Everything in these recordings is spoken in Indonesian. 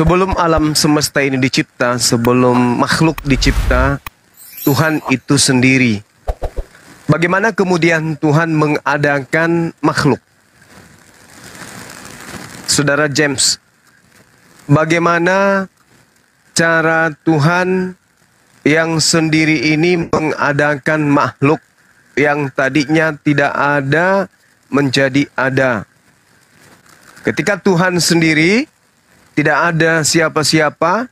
Sebelum alam semesta ini dicipta, sebelum makhluk dicipta, Tuhan itu sendiri. Bagaimana kemudian Tuhan mengadakan makhluk? Saudara James, bagaimana cara Tuhan yang sendiri ini mengadakan makhluk yang tadinya tidak ada menjadi ada? Ketika Tuhan sendiri, tidak ada siapa-siapa,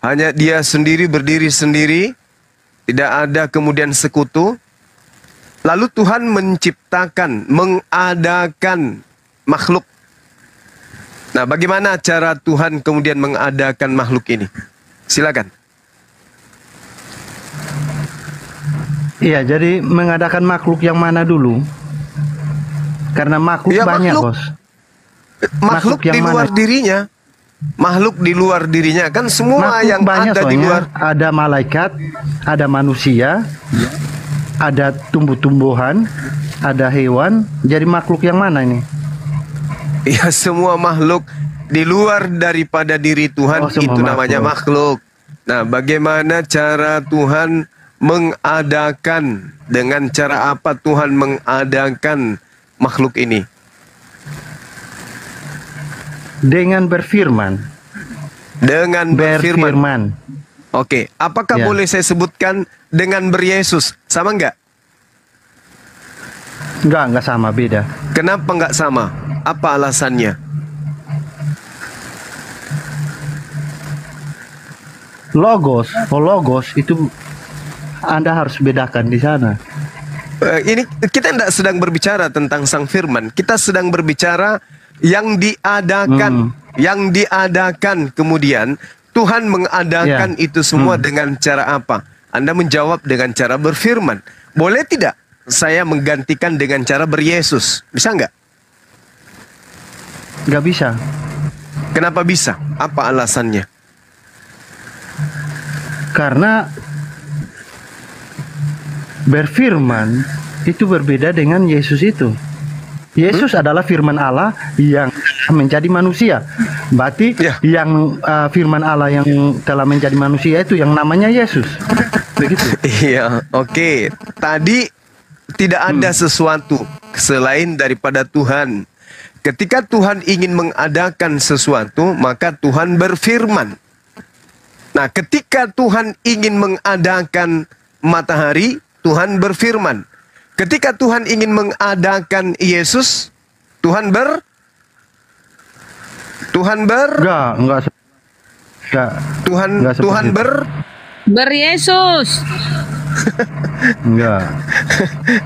hanya Dia sendiri berdiri sendiri, tidak ada kemudian sekutu. Lalu Tuhan menciptakan, mengadakan makhluk. Nah, bagaimana cara Tuhan kemudian mengadakan makhluk ini? Silakan. Iya, jadi mengadakan makhluk yang mana dulu? Karena makhluk ya, banyak, makhluk, Bos. Makhluk di luar dirinya. Makhluk di luar dirinya. Kan semua makhluk yang banyak, ada di luar. Ada malaikat, ada manusia, ada tumbuh-tumbuhan, ada hewan. Jadi makhluk yang mana ini? Ya, semua makhluk di luar daripada diri Tuhan, itu namanya makhluk. Nah, bagaimana cara Tuhan mengadakan, dengan cara apa Tuhan mengadakan makhluk ini? Dengan berfirman. Dengan berfirman. Oke, apakah boleh saya sebutkan dengan beryesus? Sama enggak? Enggak sama, beda. Kenapa enggak sama? Apa alasannya? Logos itu Anda harus bedakan di sana. Ini kita tidak sedang berbicara tentang Sang Firman. Kita sedang berbicara yang diadakan. Yang diadakan kemudian Tuhan mengadakan itu semua dengan cara apa? Anda menjawab dengan cara berfirman. Boleh tidak saya menggantikan dengan cara beryesus? Bisa nggak? Nggak bisa. Kenapa bisa? Apa alasannya? Karena berfirman itu berbeda dengan Yesus itu. Yesus adalah firman Allah yang menjadi manusia. Berarti yang firman Allah yang telah menjadi manusia itu yang namanya Yesus. Begitu. Iya, oke. Tadi tidak ada sesuatu selain daripada Tuhan. Ketika Tuhan ingin mengadakan sesuatu, maka Tuhan berfirman. Nah, ketika Tuhan ingin mengadakan matahari, Tuhan berfirman. Ketika Tuhan ingin mengadakan Yesus, Tuhan ber enggak. Tuhan Ber-Yesus. Enggak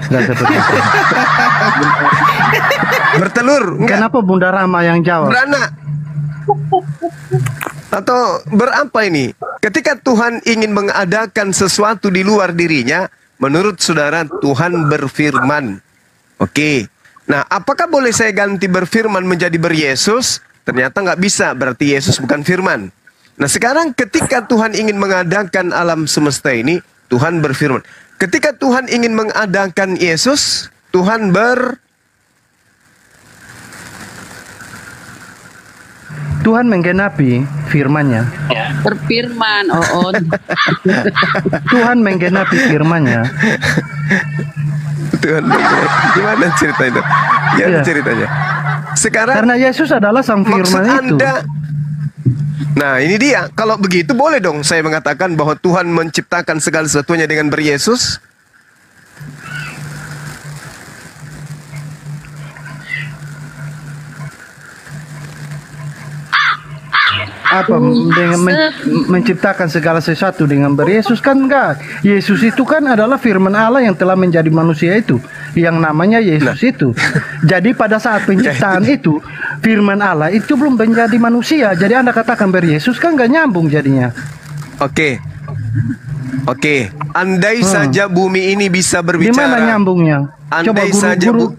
seperti itu. Bertelur. Enggak. Kenapa Bunda Rama yang jawab? Beranak. Atau berapa ini? Ketika Tuhan ingin mengadakan sesuatu di luar dirinya, menurut saudara Tuhan berfirman. Oke. Nah, apakah boleh saya ganti berfirman menjadi beryesus? Ternyata nggak bisa, berarti Yesus bukan firman. Nah, sekarang ketika Tuhan ingin mengadakan alam semesta ini, Tuhan berfirman. Ketika Tuhan ingin mengadakan Yesus, Tuhan Tuhan menggenapi firman-Nya. Berfirman, Tuhan menggenapi firman-Nya. Tuhan, gimana cerita itu? Gimana ceritanya? Sekarang karena Yesus adalah sang firman itu. Nah, ini dia. Kalau begitu boleh dong saya mengatakan bahwa Tuhan menciptakan segala sesuatunya dengan beryesus. Apa dengan menciptakan segala sesuatu dengan beryesus? Kan enggak. Yesus itu kan adalah firman Allah yang telah menjadi manusia itu, yang namanya Yesus itu. Jadi pada saat penciptaan itu, firman Allah itu belum menjadi manusia. Jadi Anda katakan beryesus kan nggak nyambung jadinya. Oke. Andai saja bumi ini bisa berbicara. Di mana nyambungnya? Coba guru-guru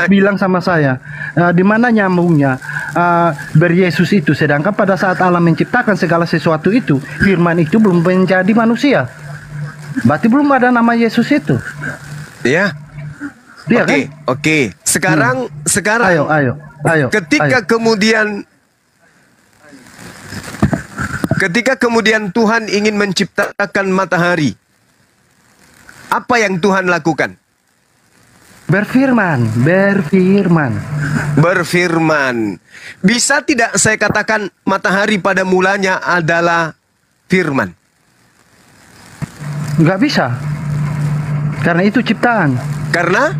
bilang sama saya, di mana nyambungnya beryesus itu? Sedangkan pada saat Allah menciptakan segala sesuatu itu, firman itu belum menjadi manusia. Berarti belum ada nama Yesus itu. Ya. Oke. Sekarang. Ayo. Ketika kemudian Ketika kemudian Tuhan ingin menciptakan matahari, apa yang Tuhan lakukan? Berfirman. Berfirman. Bisa tidak saya katakan matahari pada mulanya adalah firman? Nggak bisa. Karena itu ciptaan. Karena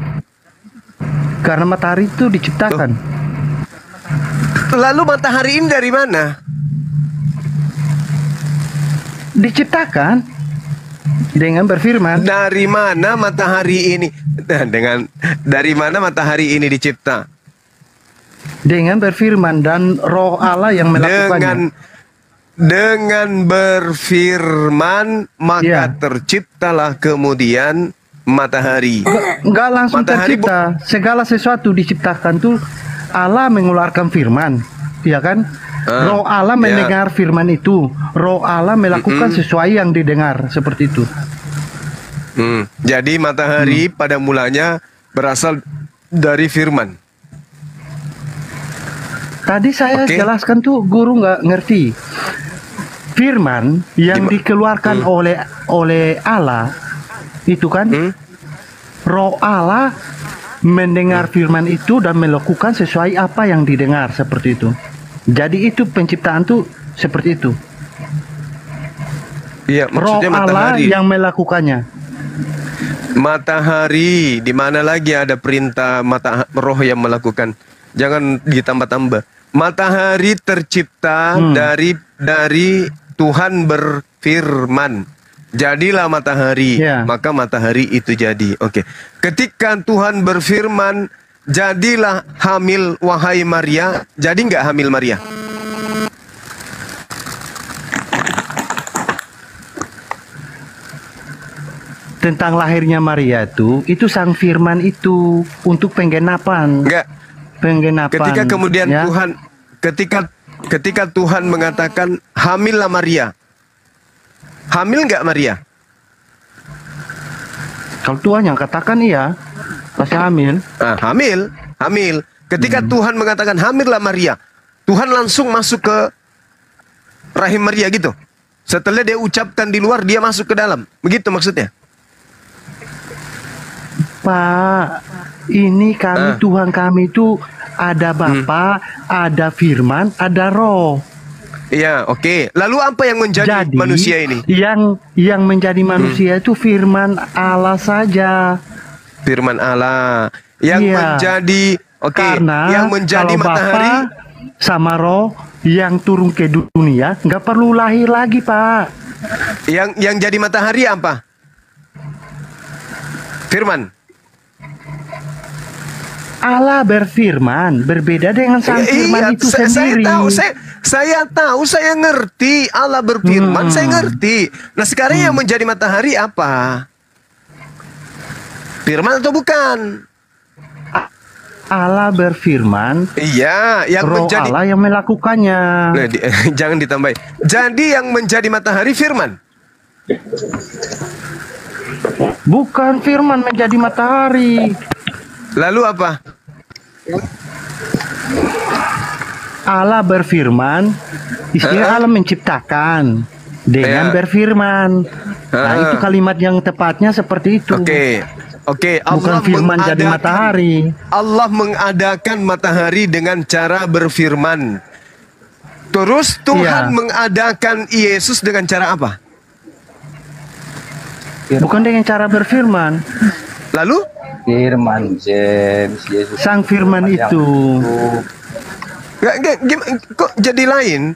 matahari itu diciptakan. Lalu matahari ini dari mana? Diciptakan dengan berfirman. Dari mana matahari ini? Dari mana matahari ini dicipta? Dengan berfirman dan roh Allah yang melakukannya. Dengan berfirman maka terciptalah kemudian matahari. Enggak langsung Matahari tercipta. Segala sesuatu diciptakan tuh Allah mengeluarkan firman, ya kan? Roh Allah mendengar firman itu. Roh Allah melakukan sesuai yang didengar, seperti itu. Jadi matahari pada mulanya berasal dari firman. Tadi saya jelaskan tuh guru nggak ngerti. Firman yang dikeluarkan oleh Allah itu kan roh Allah mendengar firman itu dan melakukan sesuai apa yang didengar, seperti itu. Jadi itu penciptaan tuh seperti itu. Iya, maksudnya roh Allah matahari. yang melakukannya. Matahari, di mana lagi ada perintah roh yang melakukan? Jangan ditambah-tambah. Matahari tercipta dari Tuhan berfirman. Jadilah matahari, maka matahari itu jadi. Oke. Ketika Tuhan berfirman, jadilah hamil wahai Maria. Jadi nggak hamil Maria? Tentang lahirnya Maria itu sang firman itu untuk penggenapan. Enggak. Penggenapan. Ketika kemudian Tuhan, ketika Tuhan mengatakan hamillah Maria, hamil nggak Maria? Kalau Tuhan yang katakan iya, pasti hamil. Hamil. Ketika Tuhan mengatakan hamillah Maria, Tuhan langsung masuk ke rahim Maria gitu. Setelah dia ucapkan di luar, dia masuk ke dalam. Begitu maksudnya? Pak, ini kami Tuhan kami itu ada Bapa, ada firman, ada roh. Iya, oke. Lalu apa yang menjadi manusia ini? Yang menjadi manusia itu firman Allah saja. Firman Allah yang menjadi karena yang menjadi kalau matahari Bapa sama roh yang turun ke dunia nggak perlu lahir lagi, Pak. Yang jadi matahari apa? Firman. Allah berfirman, berbeda dengan sang firman itu sendiri. Saya tahu, saya ngerti. Allah berfirman, saya ngerti. Nah sekarang yang menjadi matahari apa? Firman atau bukan? Allah berfirman. Iya, yang roh menjadi Allah yang melakukannya. Nah, jangan ditambahin. Jadi yang menjadi matahari firman. Bukan firman menjadi matahari. Lalu apa? Allah berfirman, istilah Allah menciptakan dengan berfirman. Nah, itu kalimat yang tepatnya seperti itu. Oke. Bukan firman jadi matahari. Allah mengadakan matahari dengan cara berfirman. Terus Tuhan mengadakan Yesus dengan cara apa? Bukan dengan cara berfirman. Lalu? Firman, James, Yesus. Sang firman itu. Kok jadi lain?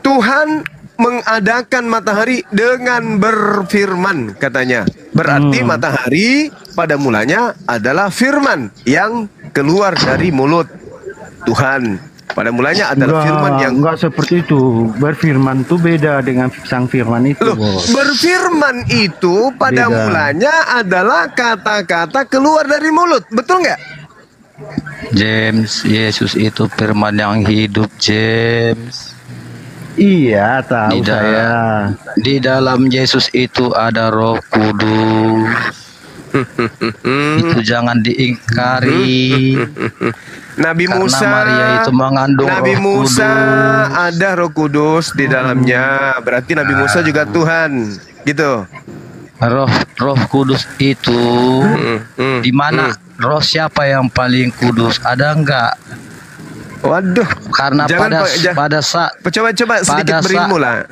Tuhan mengadakan matahari dengan berfirman, katanya. Berarti matahari pada mulanya adalah firman yang keluar dari mulut Tuhan. Pada mulanya adalah firman yang... Enggak seperti itu. Berfirman itu beda dengan sang firman itu. Loh, berfirman itu pada mulanya adalah kata-kata keluar dari mulut. Betul nggak? James, Yesus itu firman yang hidup, James. Iya, tahu saya. Di dalam Yesus itu ada Roh Kudus. Itu jangan diingkari. Nabi Karena Musa, Maria itu mengandung Nabi Roh Musa Kudus. ada Roh Kudus di dalamnya. Berarti Nabi Musa juga Tuhan, gitu. Roh Kudus itu di mana roh siapa yang paling kudus? Ada enggak? Waduh. Karena Jangan, pada saat coba sedikit pada berilmu lah.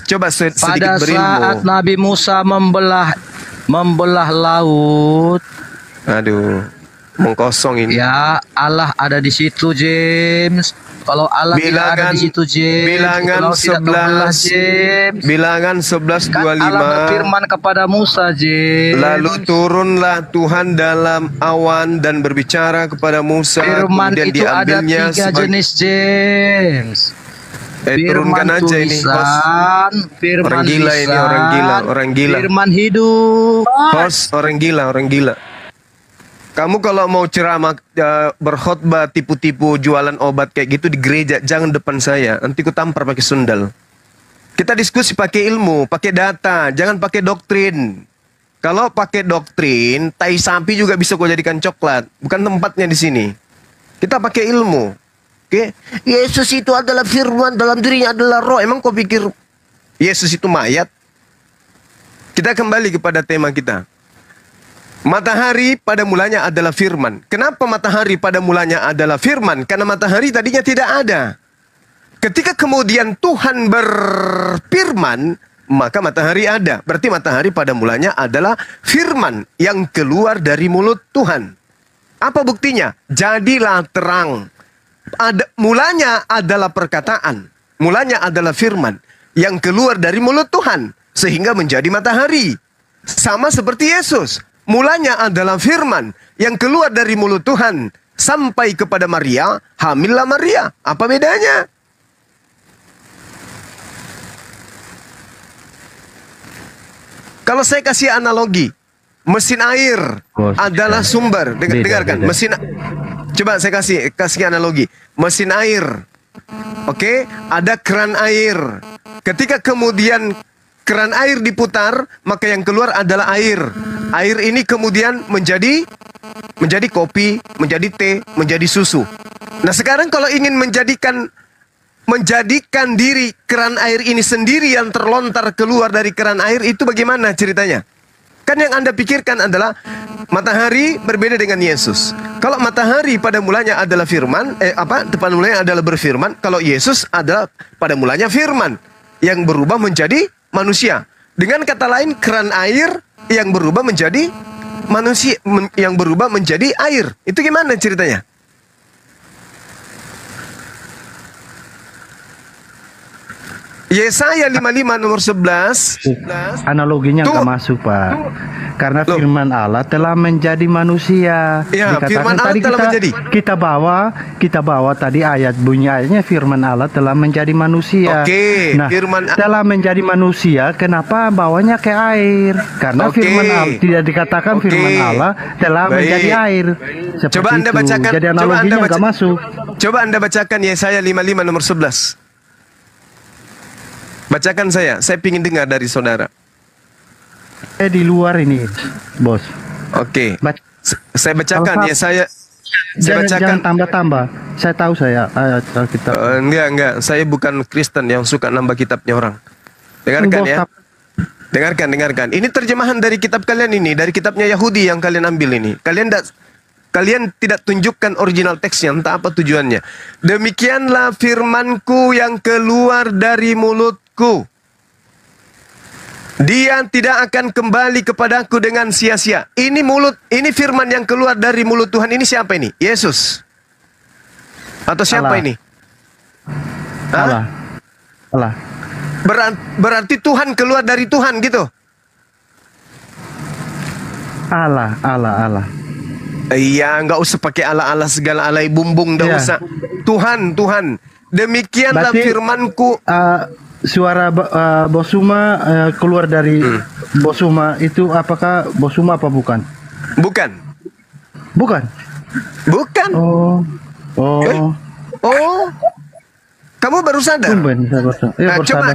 Coba sedikit pada berilmu. saat Nabi Musa membelah laut, Aduh, mengkosong ini. ya Allah ada di situ, James. Kalau Allah tidak ada di situ, James, Bilangan laut tidak terbelah, 11, James. Bilangan Kan Allah 11:25. berfirman kepada Musa, James. Lalu turunlah Tuhan dalam awan dan berbicara kepada Musa. Firman Kemudian itu ada diambilnya 3 jenis, James. turunkan aja ini, host. Firman Orang gila ini, lisan, orang gila. Firman hidup. Host, orang gila. Kamu kalau mau ceramah, berkhotbah, tipu-tipu, jualan obat kayak gitu di gereja, jangan depan saya. Nanti ku tampar pakai sundal. Kita diskusi pakai ilmu, pakai data, jangan pakai doktrin. Kalau pakai doktrin, tai sapi juga bisa kau jadikan coklat. Bukan tempatnya di sini. Kita pakai ilmu. Oke? Yesus itu adalah firman, dalam dirinya adalah roh. Emang kau pikir Yesus itu mayat? Kita kembali kepada tema kita. Matahari pada mulanya adalah firman. Kenapa matahari pada mulanya adalah firman? Karena matahari tadinya tidak ada. Ketika kemudian Tuhan berfirman, maka matahari ada. Berarti matahari pada mulanya adalah firman yang keluar dari mulut Tuhan. Apa buktinya? Jadilah terang. Mulanya adalah perkataan. Mulanya adalah firman yang keluar dari mulut Tuhan. Sehingga menjadi matahari. Sama seperti Yesus. Mulanya adalah firman yang keluar dari mulut Tuhan. Sampai kepada Maria, hamillah Maria. Apa bedanya? Kalau saya kasih analogi, mesin air adalah sumber. Dengarkan, mesin. Coba saya kasih analogi. Mesin air. Oke, ada keran air. Ketika kemudian keran air diputar, maka yang keluar adalah air. Air ini kemudian menjadi kopi, menjadi teh, menjadi susu. Nah, sekarang kalau ingin menjadikan diri keran air ini sendiri yang terlontar keluar dari keran air, itu bagaimana ceritanya? Kan yang Anda pikirkan adalah matahari berbeda dengan Yesus. Kalau matahari pada mulanya adalah firman, pada mulanya adalah berfirman. Kalau Yesus adalah pada mulanya firman yang berubah menjadi manusia. Dengan kata lain, keran air yang berubah menjadi manusia, yang berubah menjadi air. Itu gimana ceritanya? Yesaya 55 nomor 11. Analoginya nggak masuk, Pak. Karena firman Allah telah menjadi manusia. Ya, Dikatakan firman Allah tadi telah menjadi. Kita bawa tadi bunyi ayatnya firman Allah telah menjadi manusia. Oke, nah, telah menjadi manusia, kenapa bawanya ke air? Karena firman Allah tidak dikatakan firman Allah telah menjadi air. Seperti coba Anda itu. bacakan. Jadi analoginya nggak masuk. Coba Anda bacakan Yesaya 55 nomor 11. Bacakan saya pingin dengar dari saudara. Di luar ini, bos. Oke. Saya bacakan Yesaya. Saya bacakan. Jangan tambah-tambah. Saya tahu saya ayat Alkitab. Enggak. Saya bukan Kristen yang suka nambah kitabnya orang. Dengarkan ya. Dengarkan. Ini terjemahan dari kitab kalian ini, dari kitabnya Yahudi yang kalian ambil ini. Kalian tidak tunjukkan original teksnya, entah apa tujuannya. Demikianlah firmanku yang keluar dari mulutku. Dia tidak akan kembali kepadaku dengan sia-sia. Ini firman yang keluar dari mulut Tuhan ini siapa ini? Yesus? Atau siapa ini? Allah. Berarti Tuhan keluar dari Tuhan gitu? Allah. Iya, nggak usah pakai ala-ala segala alai bumbung, nggak usah. Tuhan. Demikianlah firmanku. Suara Bosuma keluar dari Bosuma itu apakah Bosuma apa bukan? Bukan. Oh. Kamu baru sadar?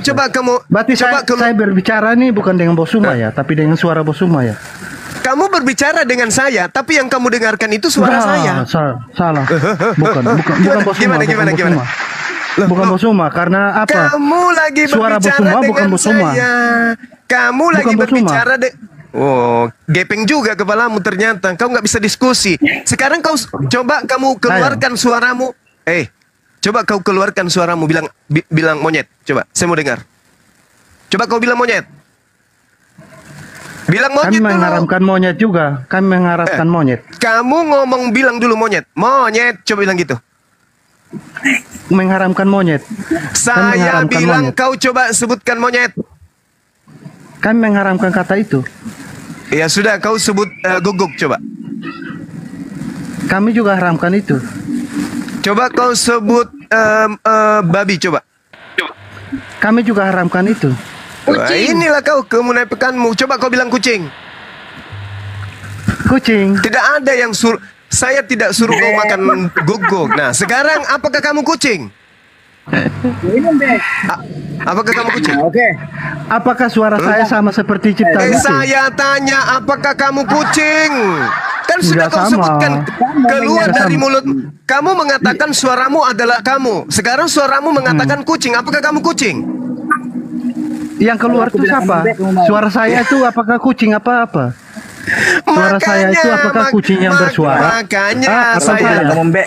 Coba kamu. Berarti saya berbicara nih bukan dengan Bosuma ya, tapi dengan suara Bosuma ya. Kamu berbicara dengan saya, tapi yang kamu dengarkan itu suara Enggak, saya. Salah. Bukan Bos Uma, Gimana? Bukan Bos Uma, karena apa? Kamu lagi Suara Bos berbicara Uma bukan dengan Bos Uma. saya. Kamu Bukan lagi Bos Uma. berbicara Oh, gepeng juga kepalamu ternyata. Kau nggak bisa diskusi. Sekarang kau coba kamu keluarkan suaramu. Coba kau keluarkan suaramu. Bilang monyet. Coba, saya mau dengar. Coba kau bilang monyet. Bilang monyet Kami dulu. mengharapkan monyet juga. Kami mengharapkan monyet. Kamu ngomong bilang dulu monyet. Monyet, coba bilang gitu. Mengharamkan monyet. Saya mengharamkan bilang monyet. kau coba sebutkan monyet. Kami mengharamkan kata itu. Ya sudah, kau sebut guguk coba. Kami juga haramkan itu. Coba kau sebut babi coba. Kami juga haramkan itu. Wah, inilah kau kemunafikanmu. Coba kau bilang kucing. Kucing. Tidak ada yang saya tidak suruh kau makan guguk. Nah, sekarang apakah kamu kucing? Apakah kamu kucing? Apakah suara saya sama seperti ciptaan itu? Saya tanya, apakah kamu kucing? Kan sudah Nggak kau sama. sebutkan keluar Nggak dari sama. mulut. Kamu mengatakan suaramu adalah kamu. Sekarang suaramu mengatakan kucing. Apakah kamu kucing? Yang keluar itu siapa? Suara saya itu apakah kucing apa-apa? Suara saya itu apakah kucing yang bersuara?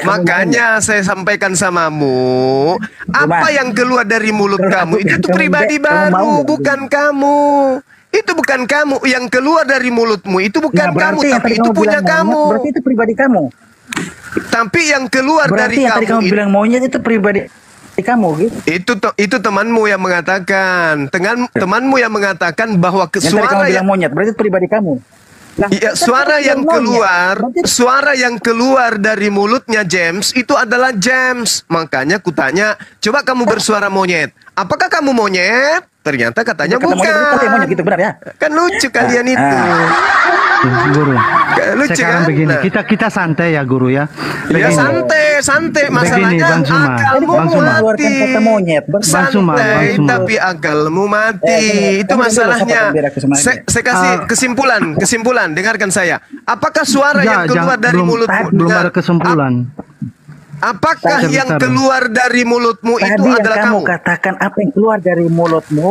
Makanya saya sampaikan samamu, apa yang keluar dari mulut kamu itu pribadi baru, bukan kamu. Itu bukan kamu. Yang keluar dari mulutmu itu bukan kamu, tapi itu punya kamu. Berarti itu pribadi kamu. Tapi yang keluar Berarti dari yang tadi kamu kamu bilang monyet itu pribadi kamu gitu. itu temanmu yang mengatakan, temanmu yang mengatakan bahwa Yang tadi kamu suara bilang monyet, berarti itu pribadi kamu. Nah, ya, suara yang keluar dari mulutnya James itu adalah James. Makanya kutanya, coba kamu bersuara monyet. Apakah kamu monyet? Ternyata katanya Kata monyet, berarti bukan. monyet gitu, benar ya? Kan lucu kalian itu. Guru. Lucu Sekarang kan? begini, Nah, kita santai ya guru ya. ya Begini. santai. Begini, Masalahnya Bang Suma. akalmu Bang Suma. Keluarkan mati. kata monyet. Bang Suma, Santai, Bang Suma. tapi akalmu mati. Itu kamu masalahnya. dulu, biar aku semangat. Saya kasih kesimpulan. Dengarkan saya. Apakah suara yang keluar dari mulutmu? Belum Dengar. ada kesimpulan. Apakah Bentar, yang bentar. keluar dari mulutmu itu Tadi yang adalah kamu kamu? katakan apa yang keluar dari mulutmu.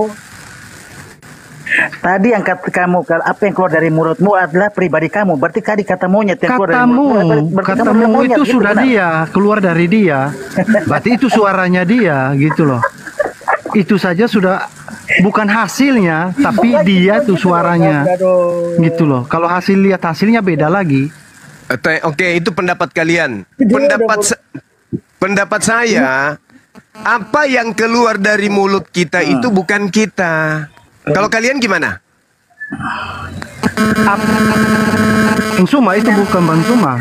Tadi yang apa yang keluar dari mulutmu adalah pribadi kamu. Berarti tadi kata monyet yang keluar dari mulutmu. Berarti kamu bilang Katamu monyet, itu gitu, sudah benar? dia, keluar dari dia. Berarti itu suaranya dia, gitu loh. Itu saja sudah bukan hasilnya, tapi dia tuh suaranya. Gitu loh. Kalau lihat hasilnya beda lagi. Oke, itu pendapat kalian. Pendapat saya, apa yang keluar dari mulut kita itu bukan kita. Kalau kalian gimana? Bang Suma itu bukan Bang Suma.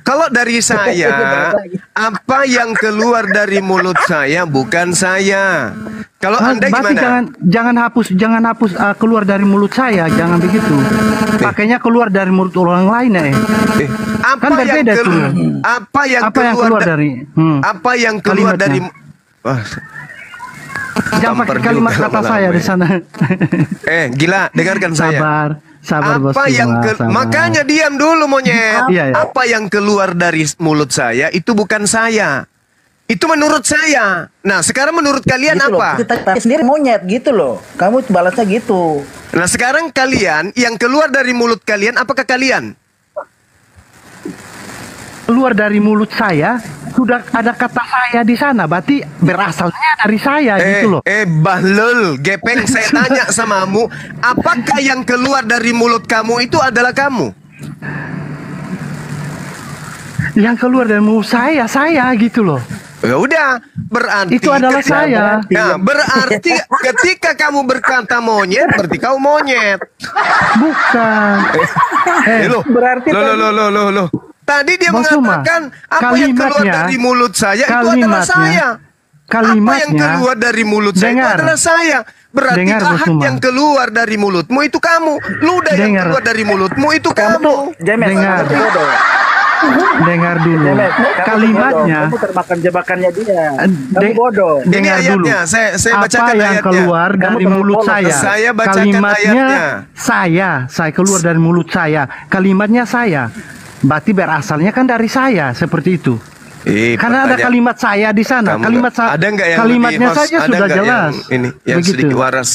Kalau dari saya, apa yang keluar dari mulut saya bukan saya. Kalau Anda Berarti gimana? jangan hapus keluar dari mulut saya, jangan begitu. Pakainya keluar dari mulut orang lain ya. Apa Kan yang berbeda tuh. apa yang Apa yang keluar keluar dari apa yang keluar dari kalimatnya. Wah, Jangan pakai tampar kalimat juga kata malah saya gue. di sana. Gila, dengarkan saya. Sabar Bos Apa Suma, yang sabar. makanya diam dulu monyet. Iya, iya. Apa yang keluar dari mulut saya itu bukan saya. Itu menurut saya. Nah, sekarang menurut kalian Gitu loh. apa? Kita sendiri monyet gitu loh. Kamu balasnya gitu. Nah, sekarang kalian yang keluar dari mulut kalian apakah kalian? Keluar dari mulut saya sudah ada kata saya di sana, berarti berasalnya dari saya gitu loh. Bahlul, gepeng, saya tanya samamu, apakah yang keluar dari mulut kamu itu adalah kamu? Yang keluar dari mulut saya gitu loh. Ya udah, berarti Itu adalah saya. Nah, berarti ketika kamu berkata monyet, berarti kau monyet. Bukan. Loh, berarti loh. Tadi dia Bang Suma, mengatakan apa yang keluar kalimatnya- dari mulut saya itu adalah kalimatnya- saya. Apa yang kalimatnya- keluar dari mulut saya itu Dengar. adalah saya. Berarti Dengar, Bang lahat Suma. yang keluar dari mulutmu itu kamu. Ludah yang Dengar. keluar dari mulutmu itu Kamu tuh kamu. James, Dengar. kamu tuh bodoh. Dengar dulu. Kalimatnya. Kamu termakan jebakannya dia. Kamu De- bodoh. Ini Dengar dulu. ayatnya, saya Apa bacakan yang ayatnya. keluar dari Kamu mulut terlalu saya? Saya bacakan Kalimatnya ayatnya. saya keluar dari mulut saya. Kalimatnya saya. Berarti berasalnya kan dari saya, seperti itu. Karena ada kalimat saya di sana. Ada nggak yang Kalimatnya lebih, saja ada sudah nggak jelas. yang Begitu. sedikit waras.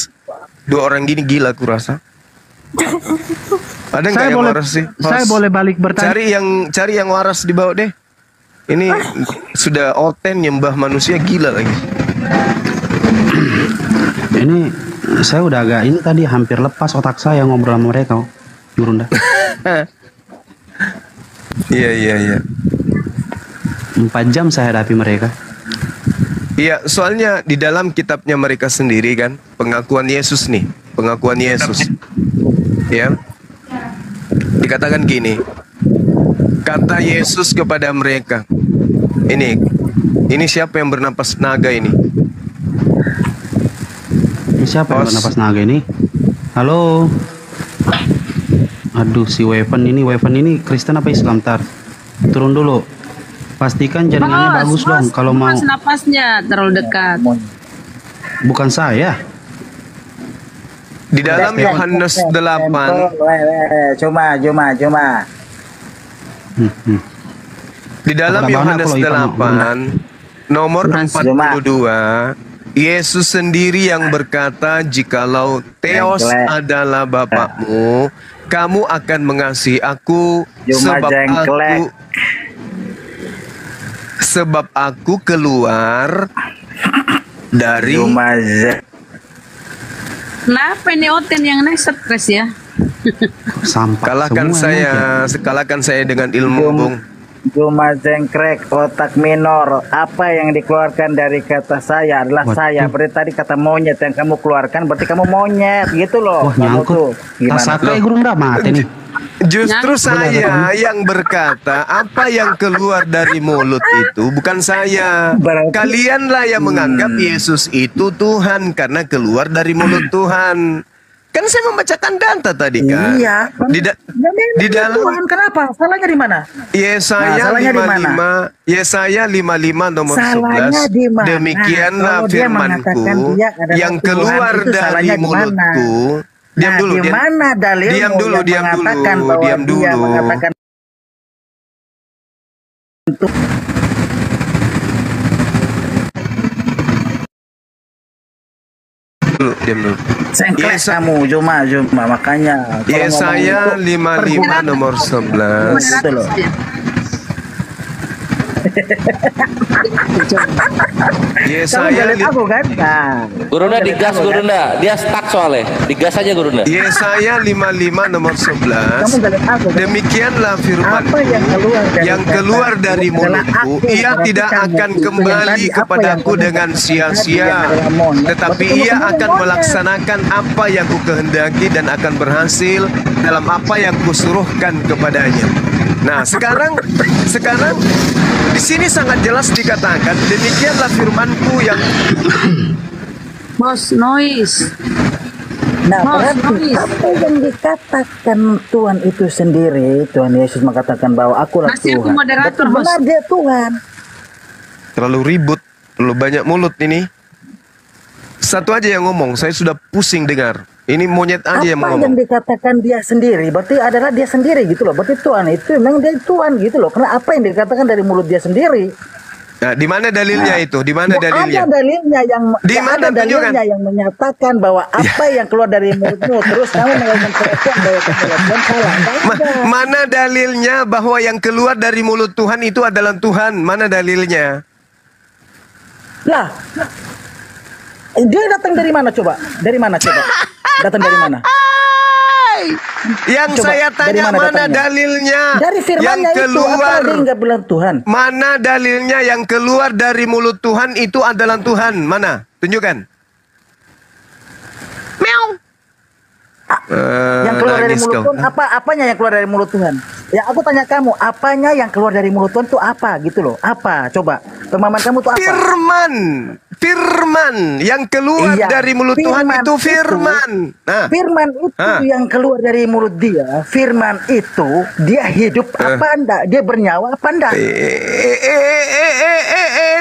Dua orang gini gila aku rasa. Ada nggak Saya yang boleh, waras sih? saya Host? boleh balik bertanya. Cari yang waras di bawah deh. Ini sudah oten nyembah manusia gila lagi. Ini saya udah agak ini tadi hampir lepas otak saya ngobrol sama mereka, Gurunda. Iya. 4 jam saya hadapi mereka. Iya, soalnya di dalam kitabnya mereka sendiri kan, pengakuan Yesus nih, pengakuan Yesus. Ya. Dikatakan gini. Kata Yesus kepada mereka. Ini siapa yang bernapas naga ini? Ini siapa yang Bos. bernapas naga ini? Halo. Aduh, si Weapon ini Kristen apa Islam? Tar. Turun dulu. Pastikan jaringannya bagus dong kalau mau. Mas, napasnya terlalu dekat. Bukan saya. Di dalam Yohanes 8, Cuma. di dalam Apa Yohanes namanya kalau 8 nomor Mas. 42, Yesus sendiri yang berkata, jikalau Theos adalah Bapakmu, kamu akan mengasihi aku sebab aku keluar dari Kenapa ini Oten yang naik stres ya? Sampah kalahkan saya dengan ilmu, Bung. Cuma jengkrek otak minor. Apa yang dikeluarkan dari kata saya adalah Waduh. saya. Berarti tadi kata monyet yang kamu keluarkan berarti kamu monyet gitu loh. Wah, Kamu nyangkut. tuh gimana? Tasaka Gurunda mati nih. Justru Yang- saya yang berkata apa yang keluar dari mulut itu bukan saya. Berarti- Kalianlah yang menganggap Yesus itu Tuhan karena keluar dari mulut Tuhan. Kan saya membacakan data tadi kan. Iya. Di, da- Ya, memang di dalam Tuhan, kenapa? Salahnya di mana? Yesaya salahnya di 55, Yesaya 55 nomor Salahnya 11. di mana? Demikianlah Kalau dia mengatakan firmanku dia adalah yang Tuhan, keluar itu dari salahnya di mana? mulutku. Diam Nah, dulu, di mana dalilmu diam dulu, yang diam dulu, mengatakan bahwa diam dia dulu. mengatakan Diam dulu. sengklek kamu cuma makanya kalau Yesaya ngomong itu 55 nomor 11. Gitu loh. Kamu Yesaya gak lihat aku kan? Nah, Gurunda digas Gurunda, dia stuck soalnya. Digas aja Gurunda. Yesaya 55 nomor kamu 11. gak lihat aku kan? Demikianlah firman Apa yang keluar dari mulutku, adalah aku, ia berarti tidak kamu. akan Itu yang kembali tadi, apa kepadaku yang dengan kamu sia-sia, katakan adalah monyet. tetapi Berarti ia kamu akan monyet. melaksanakan apa yang ku kehendaki dan akan berhasil dalam apa yang kusuruhkan kepadanya. Nah, sekarang di sini sangat jelas dikatakan, demikianlah firmanku yang Bos, noise. Nah, Mas, berarti Mas. apa yang dikatakan Tuhan itu sendiri, Tuhan Yesus mengatakan bahwa akulah Masih aku Tuhan. moderator, Betul benar Bos. dia Tuhan. terlalu ribut, terlalu banyak mulut ini. Satu aja yang ngomong, saya sudah pusing dengar. Ini monyet aja yang Apa ngomong. yang dikatakan dia sendiri, berarti adalah dia sendiri gitu loh. Berarti Tuhan itu memang dia Tuhan gitu loh. Karena apa yang dikatakan dari mulut dia sendiri. Nah, di mana dalilnya itu? Di mana Nggak dalilnya? ada dalilnya yang Di nggak mana? ada dalilnya Tunjukkan. yang menyatakan bahwa apa yang keluar dari mulutmu terus kamu melakukan pengakuan bahwa kamu melakukan salah. Nggak ada. Mana dalilnya bahwa yang keluar dari mulut Tuhan itu adalah Tuhan? Mana dalilnya? Lah, dia datang dari mana coba? Dari mana coba? Datang dari mana? Yang Coba, saya dari tanya mana mana datangnya? dalilnya? Dari yang firmannya itu apa keluar. dia nggak bilang Tuhan? Mana dalilnya yang keluar dari mulut Tuhan itu adalah Tuhan? Mana? Tunjukkan. Meow. Yang keluar dari Nangis mulut kau. Tuhan apanya yang keluar dari mulut Tuhan? Ya aku tanya kamu, apanya yang keluar dari mulut Tuhan itu apa gitu loh? Apa? Coba. Pemahaman kamu tuh apa? Firman. Firman yang keluar Iya, dari mulut Tuhan firman itu firman. Nah, Firman itu yang keluar dari mulut dia. Firman itu dia hidup apa enggak? Dia bernyawa apa enggak?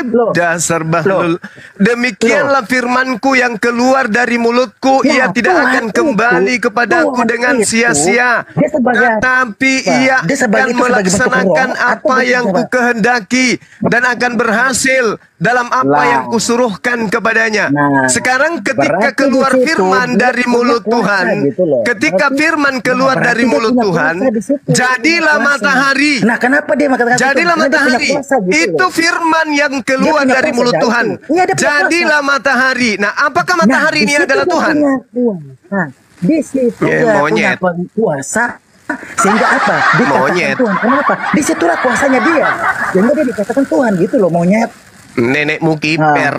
Loh. dasar bahlul. Demikianlah firmanku yang keluar dari mulutku, Ya, ia tidak Tuhan akan kembali itu, kepadaku Tuhan dengan itu, sia-sia, dia sebagai- tetapi Pak, ia dia sebagai akan itu sebagai bentuk melaksanakan roh, atau apa bentuk yang apa? ku kehendaki dan akan berhasil dalam apa Lah. yang kusuruhkan kepadanya. Nah, Sekarang ketika berarti keluar di situ firman dia dari punya mulut kuasa Tuhan, gitu loh. ketika Berarti- firman keluar berarti dari dia mulut punya Tuhan, kuasa di situ. jadilah Dia punya kuasa. matahari. Nah, kenapa dia mengatakan Jadilah itu? Karena dia punya matahari. kuasa gitu Itu loh. firman yang keluar punya dari kuasa, mulut jadi. Tuhan. Iya, dia punya Jadilah matahari. Nah, apakah matahari Nah, ini di situ adalah dia Tuhan? punya kuasa. Di situ Ya, dia monyet. punya kuasa. Sehingga apa? Dikatakan Monyet. Tuhan. Kenapa? Disitulah kuasanya dia. Sehingga dia dikatakan Tuhan gitu loh, monyet. Nenekmu kiper.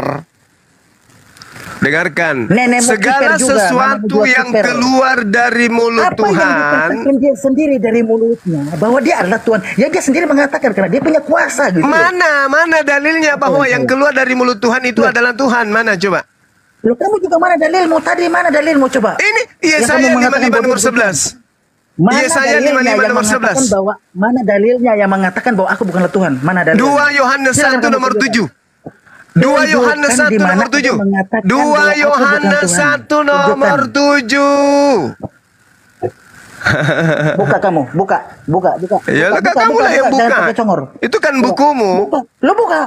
Dengarkan. Nenekmu Segala kiper juga, sesuatu namanya juga yang kiper. keluar dari mulut Apa yang Tuhan. dikatakan dia sendiri dari mulutnya bahwa dia adalah Tuhan. Ya dia sendiri mengatakan karena dia punya kuasa gitu. Mana dalilnya bahwa yang keluar dari mulut Tuhan itu adalah Tuhan? Mana coba? Loh, kamu juga mana dalilmu tadi? Mana dalilmu coba? Ini Yang Yesaya kamu mengatakan 55 nomor bahwa dia 11. Mana Yesaya dalilnya 55 yang nomor mengatakan 11. bahwa mana dalilnya yang mengatakan bahwa aku bukanlah Tuhan? Mana dalilnya? 2 Yohanes Silakan 1 kamu nomor tunjukkan. 7. 2 Yohanes Tunjukkan 1 di mana nomor dia 7. mengatakan 2 bahwa aku bukan Yohanes Tuhan. 1 nomor 7. Buka kamu, buka. Ya, Buka, kamu lah yang jangan buka. pakai congor. Itu kan bukumu. Buka. Lo buka.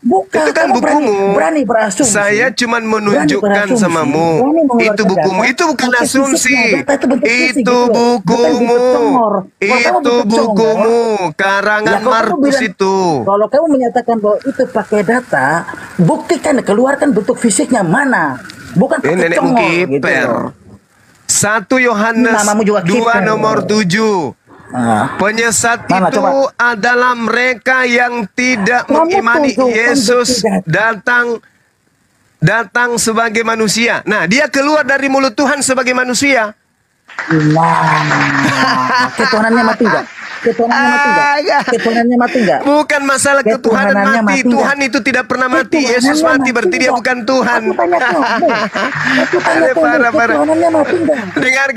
Buka. Itu kan Kamu bukumu. Berani berasumsi. Saya cuma menunjukkan berasumsi. samamu. Berani mengeluarkan Itu bukumu. data. Itu bukan Pakai asumsi. fisiknya. Data itu bentuk fisik Itu gitu loh. Bukan bukumu. bentuk congor. Kalau kamu Itu bentuk congor, bukumu. ya, Karangan kalau kamu Markus bilang- itu. Kalau kamu menyatakan bahwa itu pakai data, buktikan, keluarkan bentuk fisiknya mana. Bukan Ini pakai nenekmu congor gitu kiper. loh. 1 Yohanes Namamu juga 2 kiper. nomor 7. Ah. Penyesat Mana, itu coba? adalah mereka yang tidak Kamu mengimani tunjukkan Yesus bukti datang sebagai manusia. Nah, dia keluar dari mulut Tuhan sebagai manusia. Nah, ketuhanannya mati enggak? Ketuhanannya mati enggak? Ketuhanannya mati enggak? Bukan masalah ketuhanan Ketuhanannya mati. mati Tuhan itu tidak pernah mati. Yesus Ketuhanannya mati berarti dia enggak? bukan Tuhan. Aku tanya kamu. Aku tanya Ada kamu. parah. Ketuhanannya mati enggak?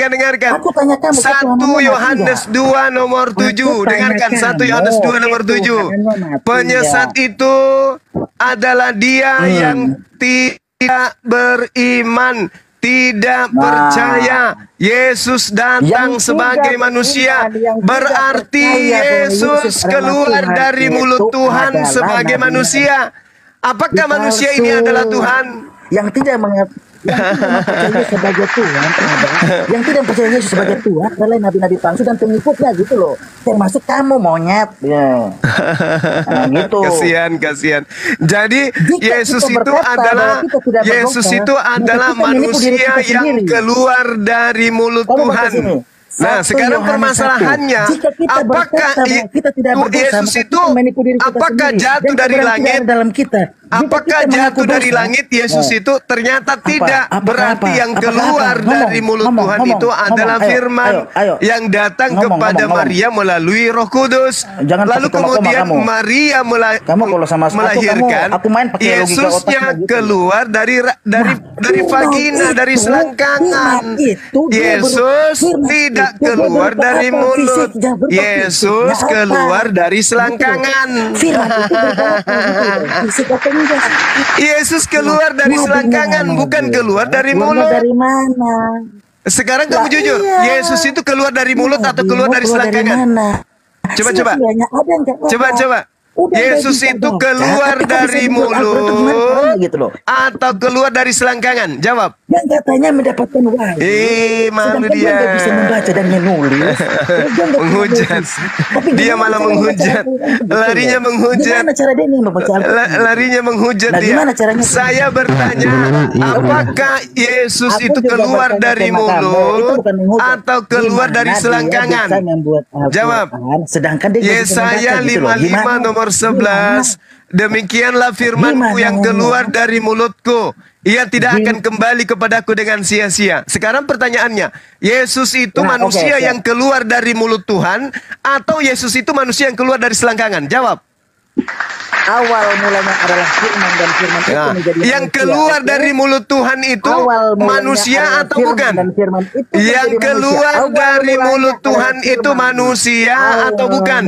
Dengarkan. Aku tanya kamu, 1 ketuhanannya Yohanes mati 2 nomor 7. Aku tanya Dengarkan 1 kamu, Yohanes 2 nomor 7. ketuhanannya mati Penyesat itu adalah dia yang tidak beriman, tidak Nah. percaya Yesus datang Yang sebagai tidak manusia. beriman, yang tidak Berarti percaya bahwa Yesus Yesus adalah keluar Tuhan, dari mulut itu Tuhan adalah sebagai Nabi. manusia. Apakah manusia ini Palsu. adalah Tuhan? Yang tidak mempercayai sebagai Tuhan, yang tidak percaya Yesus sebagai Tuhan adalah nabi-nabi palsu dan pengikutnya gitu loh. Termasuk kamu monyet, ya. Nah, gitu. Kasihan. Jadi Jika Yesus kita itu berkata adalah bahwa kita tidak Yesus berdosa, itu maka adalah kita menipu diri manusia kita yang sendiri. keluar dari mulut Kamu baca Tuhan. sini. Nah, 1 sekarang Yohanes permasalahannya, 1. Jika kita apakah berkata bahwa kita tidak berdosa, Yesus maka itu kita menipu diri kita apakah sendiri. jatuh Dan dari kebenaran tidak langit? ada dalam kita. Jika Apakah kita mengaku jatuh dari dosa, langit Yesus nah, itu? Ternyata tidak. Apakah Berarti apa? yang Apakah keluar apa? dari mulut Ngomong, Tuhan ngomong, itu ngomong. adalah Ayo, firman ayo. yang datang Ngomong, kepada ngomong. Maria melalui Roh Kudus. Jangan Lalu pakai koma-koma kemudian kamu. Maria Kamu kalau sama aku, melahirkan aku main pakai logika Yesusnya otak gitu. keluar dari vagina, dari selangkangan. Yesus tidak keluar dari mulut. Yesus keluar dari selangkangan. Firman itu berbeda, fisik atau enggak? Yesus keluar dari selangkangan, bukan keluar dari mulut. Dari mana? Sekarang kamu Lah, jujur, iya. Yesus itu keluar dari mulut atau keluar dari Keluar selangkangan? mana? Coba. Sia-sianya ada enggak? Coba. Udah Yesus bisa itu baca, keluar tapi kok dari bisa dibuat Al-Quran itu gimana mulut caranya gitu loh. atau keluar dari selangkangan? Jawab. Yang katanya mendapatkan wahyu. Malu Sedangkan dia. nggak bisa membaca dan menulis. Dia nggak Menghujat. punya basis. Tapi Dia gimana malah cara membaca menghujat. Al-Quran? Betul Larinya ya? menghujat. Gimana cara dia nih membaca Al-Quran? Larinya menghujat Nah, dia. gimana caranya? Saya bertanya, apakah Yesus Aku itu juga keluar bertanya dari sama kamu, itu mulut bukan menghujat. atau keluar Gimana dari dia selangkangan? bisa membuat Al-Quran, Jawab. sedangkan dia nggak bisa Yesaya membaca gitu loh. 55 Gimana? nomor 11. Demikianlah firmanku Gimana? yang keluar dari mulutku. Ia tidak akan kembali kepadaku dengan sia-sia. Sekarang pertanyaannya, Yesus itu Nah, manusia oke, siap. yang keluar dari mulut Tuhan atau Yesus itu manusia yang keluar dari selangkangan? Jawab. Awal mulanya adalah firman dan firman itu Nah, menjadi yang manusia, keluar oke? dari mulut Tuhan itu Awal mulanya manusia adalah atau firman bukan? dan firman itu Yang menjadi keluar manusia. Awal dari mulanya mulut adalah Tuhan itu firman. manusia atau bukan?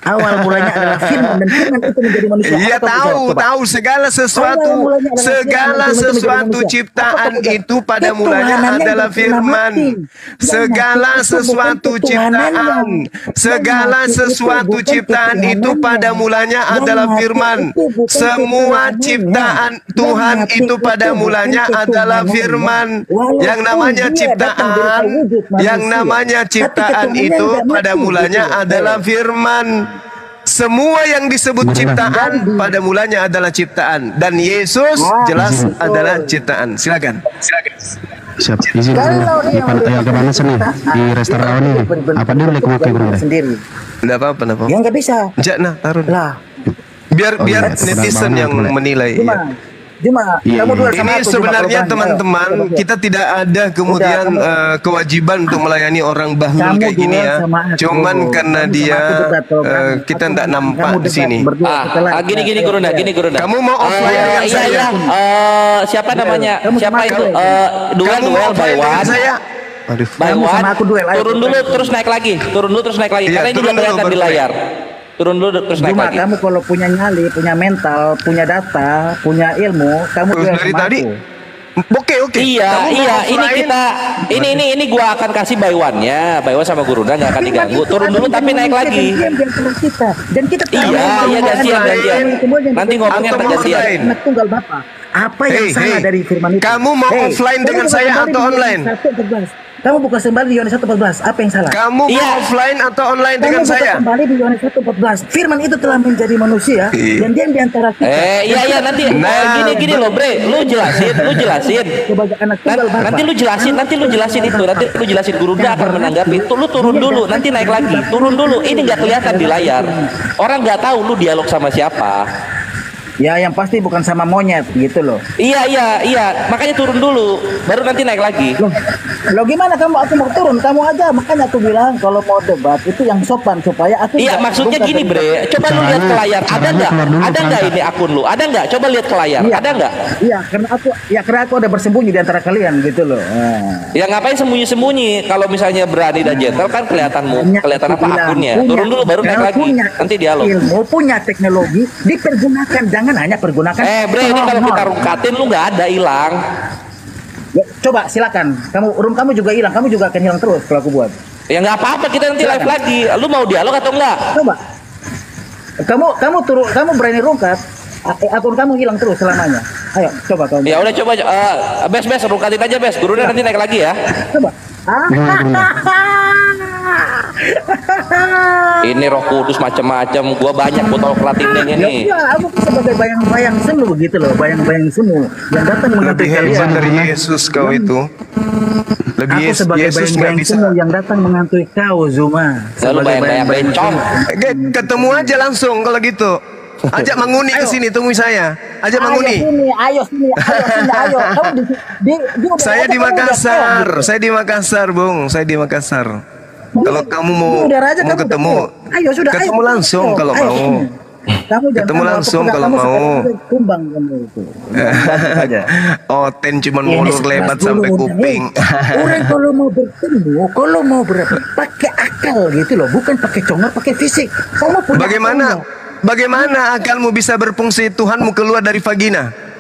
Awal mulanya adalah firman dan firman itu menjadi manusia. Iya Apa kau jawab, tahu, coba? tahu segala Awal sesuatu, mulanya adalah segala firman dan firman itu menjadi sesuatu manusia. ciptaan Apa kau jawab? itu pada mulanya Ketuhanannya adalah tidak pernah firman. mati. Segala Yang mati itu bukan sesuatu ketuhanannya. ciptaan, segala Yang mati itu sesuatu bukan ciptaan itu pada ketuhanannya. mulanya Yang adalah mati firman. itu bukan Semua ketuhanannya. ciptaan Yang Tuhan mati itu pada bukan mulanya adalah ketuhanannya. firman. Walaupun Yang namanya dia datang dari ciptaan, wujud manusia, yang namanya tapi ciptaan ketuhanannya itu tidak pada mati, mulanya gitu loh. adalah firman. Semua yang disebut ciptaan pada mulanya adalah ciptaan, dan Yesus jelas adalah ciptaan. Silakan. Siap. Izin Kalau dia di pantai agak panas nih di restoran lawan ini. Apa dia boleh kemaki bro? sendiri. Tidak apa-apa, tidak apa-apa. Ya nggak bisa. Jangan, nah, taruh. Lah, Biar Oh, iya. netizen Benar yang banget, menilai. Cuma, ya. Iya, kamu iya. duel sama Ini aku. Cuma sebenarnya kalau berani. teman-teman, Ayo, kita tidak ada kemudian kewajiban untuk melayani orang bahlul Kamu kayak gini duel ya. sama aku. Cuman karena Kamu dia sama aku debat kalau berani. kita Aku tidak sama nampak kamu di debat sini. berdua setelah- Gini Gurunda, gini Gurunda. Kamu mau offline dengan iya, saya? iya. Siapa namanya? Kamu Siapa sama itu? aku. Duel Kamu mau by offline dengan one. saya? Aduh. By Kamu one. sama aku duel, ayo. Turun dulu terus naik lagi. Turun dulu terus naik lagi. Iya, Karena ini turun nggak dulu, kelihatan baru di naik. layar. Turun dulu terus naik Cuma lagi. kamu kalau punya nyali, punya mental, punya data, punya ilmu, kamu Terus duel dari sama tadi? aku. Oke. Iya, Kamu mau iya. Ini offline? kita, ini gua akan kasih by one-nya. By one sama Gurunda nggak akan diganggu. Turun dulu tapi naik lagi. Dan kita tahu Iya, bahwa iya, gantian, semua gantian. yang Nanti ngomongnya Atau mau gantian. offline? anak tunggal Bapak. Apa yang salah dari firman itu? Kamu mau offline kamu dengan bukan saya kembali atau di Yohanes online? 1:14. Kamu bukan kembali di Yohanes 1:14. Apa yang salah? Kamu mau Iya. offline atau online Kamu dengan bukan saya? kembali di Yohanes 1:14. Firman itu telah menjadi manusia Iya. dan dia di antara kita. Iya nanti Nah, gini loh bre, lu jelasin. Sebagai anak tunggal Bapak. Nanti lu jelasin itu, nanti lu jelasin Gurunda akan menanggapi. Lu turun dulu, nanti naik lagi. Turun dulu, ini nggak kelihatan di layar. Orang nggak tahu lu dialog sama siapa. Ya yang pasti bukan sama monyet gitu loh. Iya, makanya turun dulu, baru nanti naik lagi. Lo gimana aku mau turun? Kamu aja, makanya aku bilang kalau mau debat itu yang sopan supaya aku Iya, nggak- maksudnya bukan gini terlibat. bre, coba lu lihat ke layar, ada nggak ini akun lu? Ada nggak? Coba lihat ke layar, Iya. ada nggak? Iya, karena aku ada bersembunyi di antara kalian gitu loh. Nah. Ya ngapain sembunyi-sembunyi? Kalau misalnya berani dan gentle kan kelihatan Banyak kelihatan aku apa bilang, akunnya. punya- Turun dulu baru naik kalau lagi. punya Nanti dialog. Ilmu punya teknologi dipergunakan, jangan hanya pergunakan. Bre, ini kalau kita rungkatin lu nggak ada hilang. Ya, coba silakan. Kamu juga hilang, kamu juga akan hilang terus kalau aku buat. Ya nggak apa-apa, kita nanti live lagi. Lu mau dialog atau enggak? Coba. Kamu berani rungkat, akun kamu hilang terus selamanya. Ayo, coba kamu. Ya udah coba bes rungkatin aja bes. Gurunya nanti naik lagi ya. Coba. Ini Roh Kudus macam-macam. Gua banyak botol kelatinnya Ya nih. udah, aku sebagai bayang-bayang semu gitu loh, bayang-bayang semu yang datang Lebih mengantui hebat kalian. dari Yesus kau itu. Lebih Aku sebagai Yesus nggak bayang-bayang bisa. semu yang datang mengantui kau, Zuma. Lalu bayang-bayang bencong. Ketemu aja langsung kalau gitu. Ajak Manguni ke sini, temui saya. Ajak Manguni. Ayo sini. Kamu di Saya di Makassar. Saya di Makassar, Bung. Saya di Makassar. Kalau kamu mau ketemu, ketemu langsung kalau mau. Ketemu langsung kalau mau. Kumbang kamu itu. Oten cuman mulur lebat sampai kuping. Orang kalau mau bertemu, pakai akal gitu loh, bukan pakai congor, pakai fisik. Kamu punya Bagaimana akalmu bisa berfungsi Tuhanmu keluar dari vagina?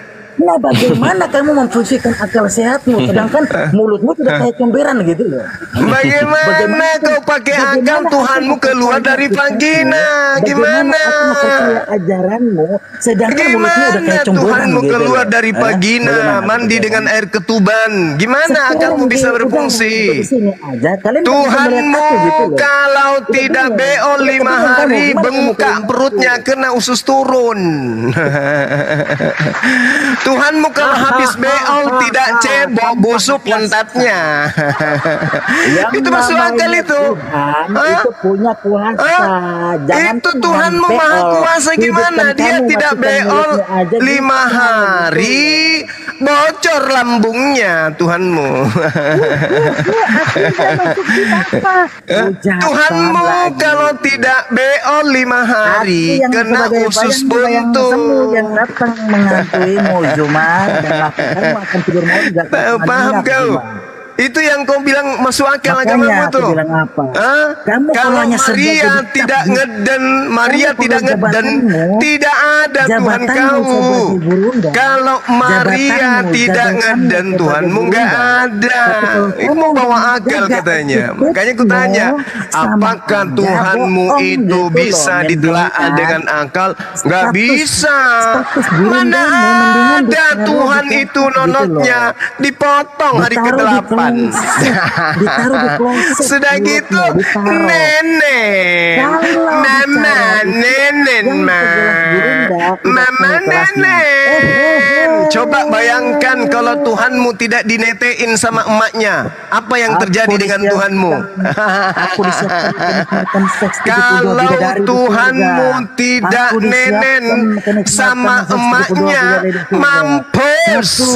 Nah, bagaimana kamu memfungsikan akal sehatmu sedangkan mulutmu sudah kayak comberan gitu loh. Bagaimana kau pakai akal Tuhanmu keluar dari vagina? Gimana? Aku mempercaya ajaranmu sedangkan mulutmu udah Gimana kayak comberan Tuhanmu gitu keluar loh. dari vagina, mandi dengan air ketuban? Gimana akalmu bisa berfungsi? Di sini aja kalian Tuhanmu kalau tidak beol 5 hari bengkak perutnya kena usus turun. Tuhanmu kalau habis beol tidak cebok busuk pantatnya. Itu masuk akal itu. Itu punya kuasa. Itu Tuhanmu maha kuasa gimana? Dia tidak beol 5 hari bocor lambungnya Tuhanmu. Tuhanmu kalau tidak BO 5 hari kena usus buntu. Yang datang menghantuimu Zuma dan lakukan akan tidur mau juga. Paham kau? Itu yang kau bilang masuk akal Makanya agamamu aku tuh. bilang apa? Hah? Kamu Kalau hanya serba Maria jadi tidak takbir. ngeden, Maria Kamu tidak kalau ngeden, jabatanmu- tidak ada Tuhan jabatanmu kau. sebagai burunda, Kalau Maria jabatanmu tidak sebagai ngeden, Tuhanmu nggak burunda. ada. Tapi kalau Ini kamu mau bawa akal menjaga katanya. attitude-mu Makanya ku tanya, sama apakah aja Tuhanmu bohong itu gitu bisa loh, ditelaah mendingan dengan akal? Nggak status- bisa. status burundamu Mana mendingan ada ditaruh Tuhan di itu kloset gitu nonotnya loh. dipotong hari Ditaruh di ke-8. kloset. Ditaruh di kloset Sudah gitu, mulutnya, ditaruh. nenek, Kalau mama, bicara nenek, yang ma, sejelas burunda, tidak mama, tahu kelasnya. nenek. Coba bayangkan kalau Tuhanmu tidak dinetein sama emaknya, apa yang terjadi Aku dengan disiapkan- Tuhanmu? Aku disiapkan mendengarkan seks 72 Kalau bidadari di Tuhanmu surga. tidak Aku disiapkan nenen kenikmatan sama seks 72 emaknya, bidadari di surga. mampus. Satu,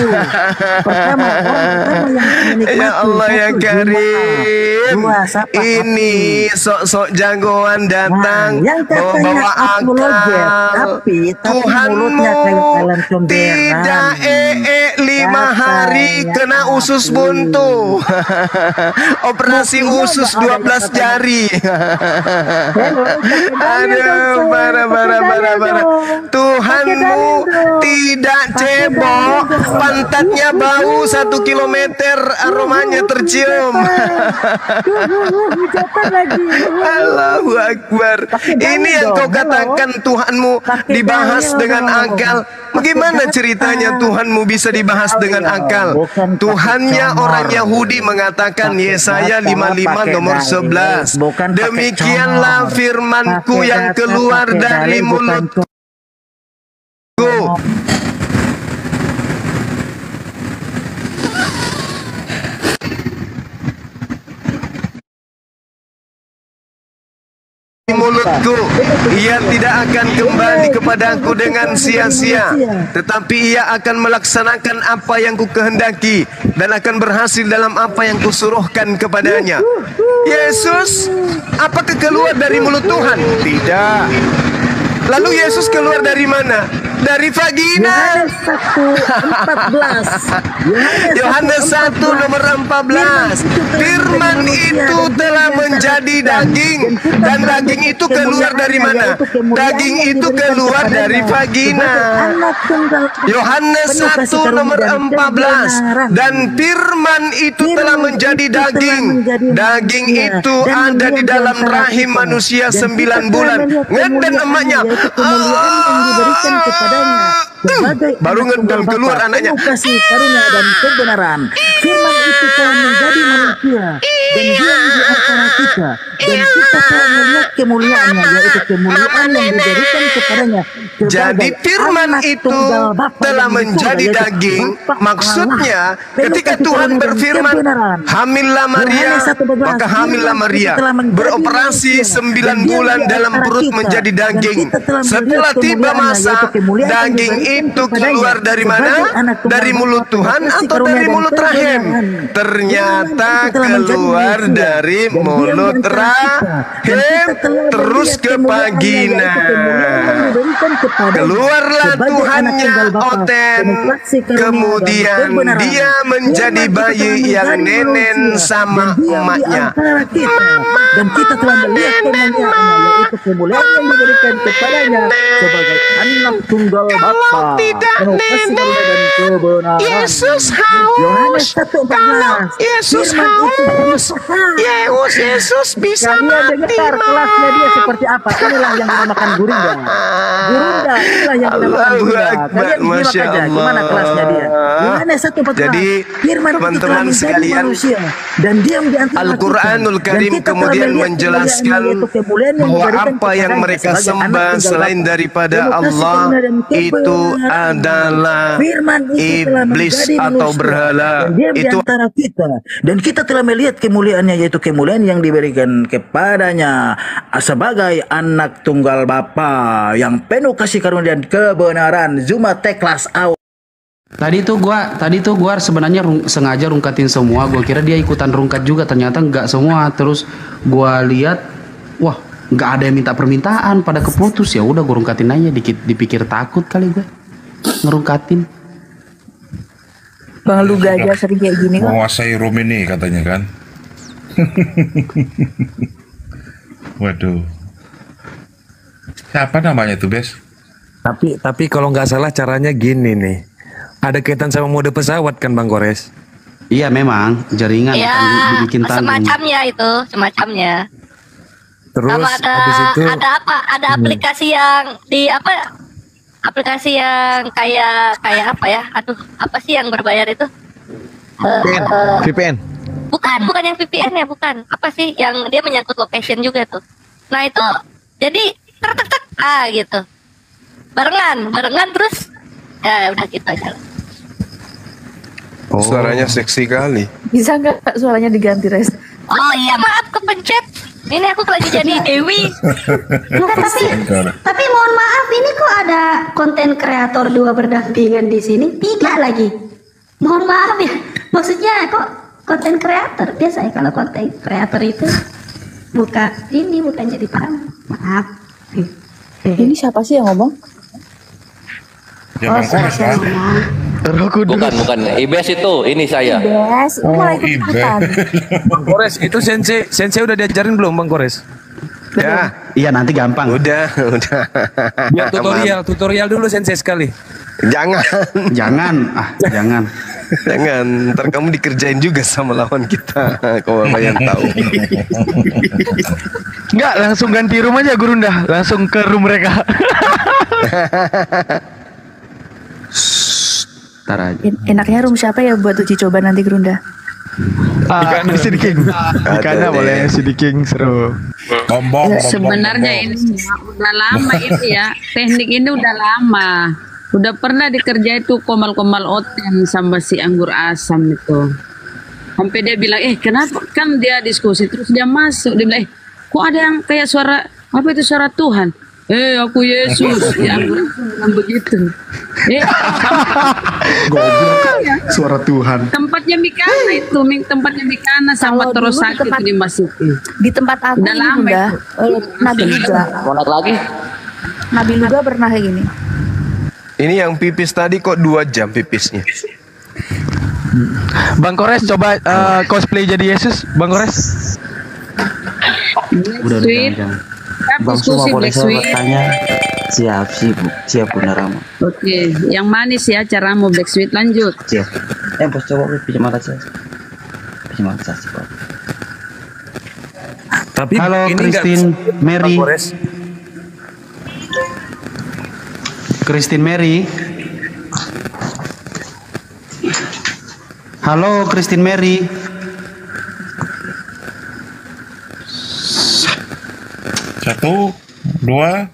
pertama, orang pertama yang menikmati Ya Allah ya satu, Karim, Dua, siapa? ini sok-sok jagoan datang Nah, yang katanya bawa aku loget, akal. tapi Tuhanmu mulutnya kayak Thailand comberan. tidak 5 hari Katanya kena usus aku. buntu. Operasi Buktinya usus nggak ada 12 yang jari. Aduh, dong, bara. Tuhanmu tidak cebok, pantatnya bau 1 kilometer, aromanya tercium. Allahu Akbar. Ini yang kau katakan Tuhanmu dibahas dengan akal. Bagaimana ceritanya Tuhanmu bisa dibahas dengan akal? Tuhannya orang Yahudi mengatakan Yesaya 55 nomor 11. Demikianlah firmanku yang keluar dari mulutku. Di mulutku, ia tidak akan kembali kepadaku dengan sia-sia, tetapi ia akan melaksanakan apa yang ku kehendaki dan akan berhasil dalam apa yang kusuruhkan kepadanya. Yesus, apakah keluar dari mulut Tuhan? Tidak. Lalu Yesus keluar dari mana? Dari vagina. Yohanes 1 nomor 14. Firman itu telah menjadi daging, dan daging itu keluar dari mana? Daging itu keluar dari vagina. Yohanes 1 nomor 14. Dan firman itu telah menjadi daging. Daging itu ada di dalam rahim manusia 9 bulan. Ngeden emaknya. Kemuliaan yang diberikan kepadanya Baru ngedel keluar anaknya. Kasih karunia dan kebenaran. Firman itu telah menjadi manusia dan diam di antara kita, dan kita telah melihat kemuliaannya, yaitu kemuliaan yang diberikan kepadanya. Jadi firman itu telah menjadi daging. Maksudnya ketika Tuhan berfirman, hamillah Maria, maka hamillah Maria. Beroperasi 9 bulan dalam perut menjadi daging. Setelah tiba masa, daging itu keluar dari mana? Dari mulut Tuhan atau dari mulut rahim? Ternyata keluar dari mulut rahim terus ke vagina. Keluarlah Tuhannya Oten. Kemudian dia menjadi bayi yang nenen sama emaknya. Dan kita telah melihat kemuliaannya, yaitu kemuliaan yang diberikan kepadanya sebagai anak tunggal Bapa. Penuh kasih karunia dan kebenaran. Yesus haus. Yohanes 1:14. Yesus Firman itu haus. berusaha. Yesus bisa Kalian mati. dengar kelasnya dia seperti apa? Inilah yang dinamakan gurunda. Gurunda, inilah yang dinamakan Allahu gurunda. Akbar, Kalian simak Masya aja Allah. gimana kelasnya dia. Yohanes 1:14. Jadi, Firman itu telah teman-teman menjadi sekalian, manusia dan diam di antara Al-Quranul kita. Karim Dan kita telah kemudian melihat menjelaskan kemuliaan, yaitu kemuliaan yang bahwa diberikan apa yang kepadanya mereka sebagai anak sembah tunggal selain Bapa. daripada Penuh kasih Allah karunia dan itu kebenaran. adalah Firman itu telah iblis menjadi atau manusia berhala. dan diam di Itu antara kita, dan kita telah melihat kemuliaannya, yaitu kemuliaan yang diberikan kepadanya sebagai anak tunggal Bapa yang penuh kasih karunia dan kebenaran. Zuma Teklas Awal. Tadi tuh gua sebenarnya sengaja rungkatin semua. Gua kira dia ikutan rungkat juga, ternyata enggak semua. Terus gua lihat, wah, nggak ada yang minta permintaan, pada keputus. Ya udah gua rungkatin aja, dipikir takut kali gue ngerungkatin. Bang Luga aja sering kayak gini kok. Menguasai room ini katanya kan. Waduh. Siapa namanya tuh, Bes? Tapi kalau nggak salah caranya gini nih. Ada kaitan sama mode pesawat kan, Bang Kores? Iya memang jaringan Ya, akan dibikin tanggung. semacamnya itu, semacamnya. Terus Sama habis itu ada apa? Ada aplikasi yang di apa? Aplikasi yang kayak apa ya? Aduh, apa sih yang berbayar itu? VPN. Bukan yang VPN ya, bukan. Apa sih yang dia menyangkut location juga tuh. Nah, itu jadi tek gitu. Barengan terus ya udah gitu aja. Suaranya seksi kali. Bisa nggak suaranya diganti, Res? Oh iya, maaf kepencet. Ini aku lagi jadi Dewi. Tapi mohon maaf, ini kok ada konten kreator 2 berdampingan di sini, 3 lagi. Mohon maaf ya, maksudnya kok konten kreator. Biasanya kalau konten kreator itu bukan jadi tamu. Maaf. Ini siapa sih yang ngomong? Ya Bang Kores kan? Bukan. IBS itu, ini saya. Yes, malah ikut-ikutan. Bang Kores, itu sensei udah diajarin belum, Bang Kores? Ya, Iya nanti gampang. udah. Biar tutorial dulu sensei sekali. Jangan. Jangan, jangan. Jangan, ntar kamu dikerjain juga sama lawan kita. Kalau kalian tahu. Enggak, langsung ganti room aja Gurunda, langsung ke room mereka. Ntar aja. Enaknya room siapa ya buat uji coba nanti, Gerunda? CD King. Ikannya boleh CD King, seru. Bombong. Sebenarnya ini ya, udah lama itu ya. Teknik ini udah lama. Udah pernah dikerja itu komal-komal oten sama si anggur asam itu. Sampai dia bilang, kenapa? Kan dia diskusi terus dia masuk. Dia bilang, kok ada yang kayak suara, apa itu suara Tuhan? Aku Yesus. Ya anggur asam bilang begitu. Suara Tuhan. Tempatnya Mikana itu, tempatnya Mikana sama Kalau terus dulu di sakit tempat- dimasukin. Di tempat aku Udah ini lama Bunda, itu. Nabi Luga. Mau naik lagi? Nabi Luga pernah kayak gini. Ini yang pipis tadi kok 2 jam pipisnya. Bang Kores coba cosplay jadi Yesus, Bang Kores. Udah Sweet. jangan. Bang Suma boleh saya bertanya? Siap Bunda Rama. Oke, yang manis ya caramu Black Sweet, lanjut. Siap. Bos coba pinjam mata saya. Tapi Halo ini nggak Christine bisa, Mary. Bang Kores. Christine Mary. Halo Christine Mary. Satu, dua.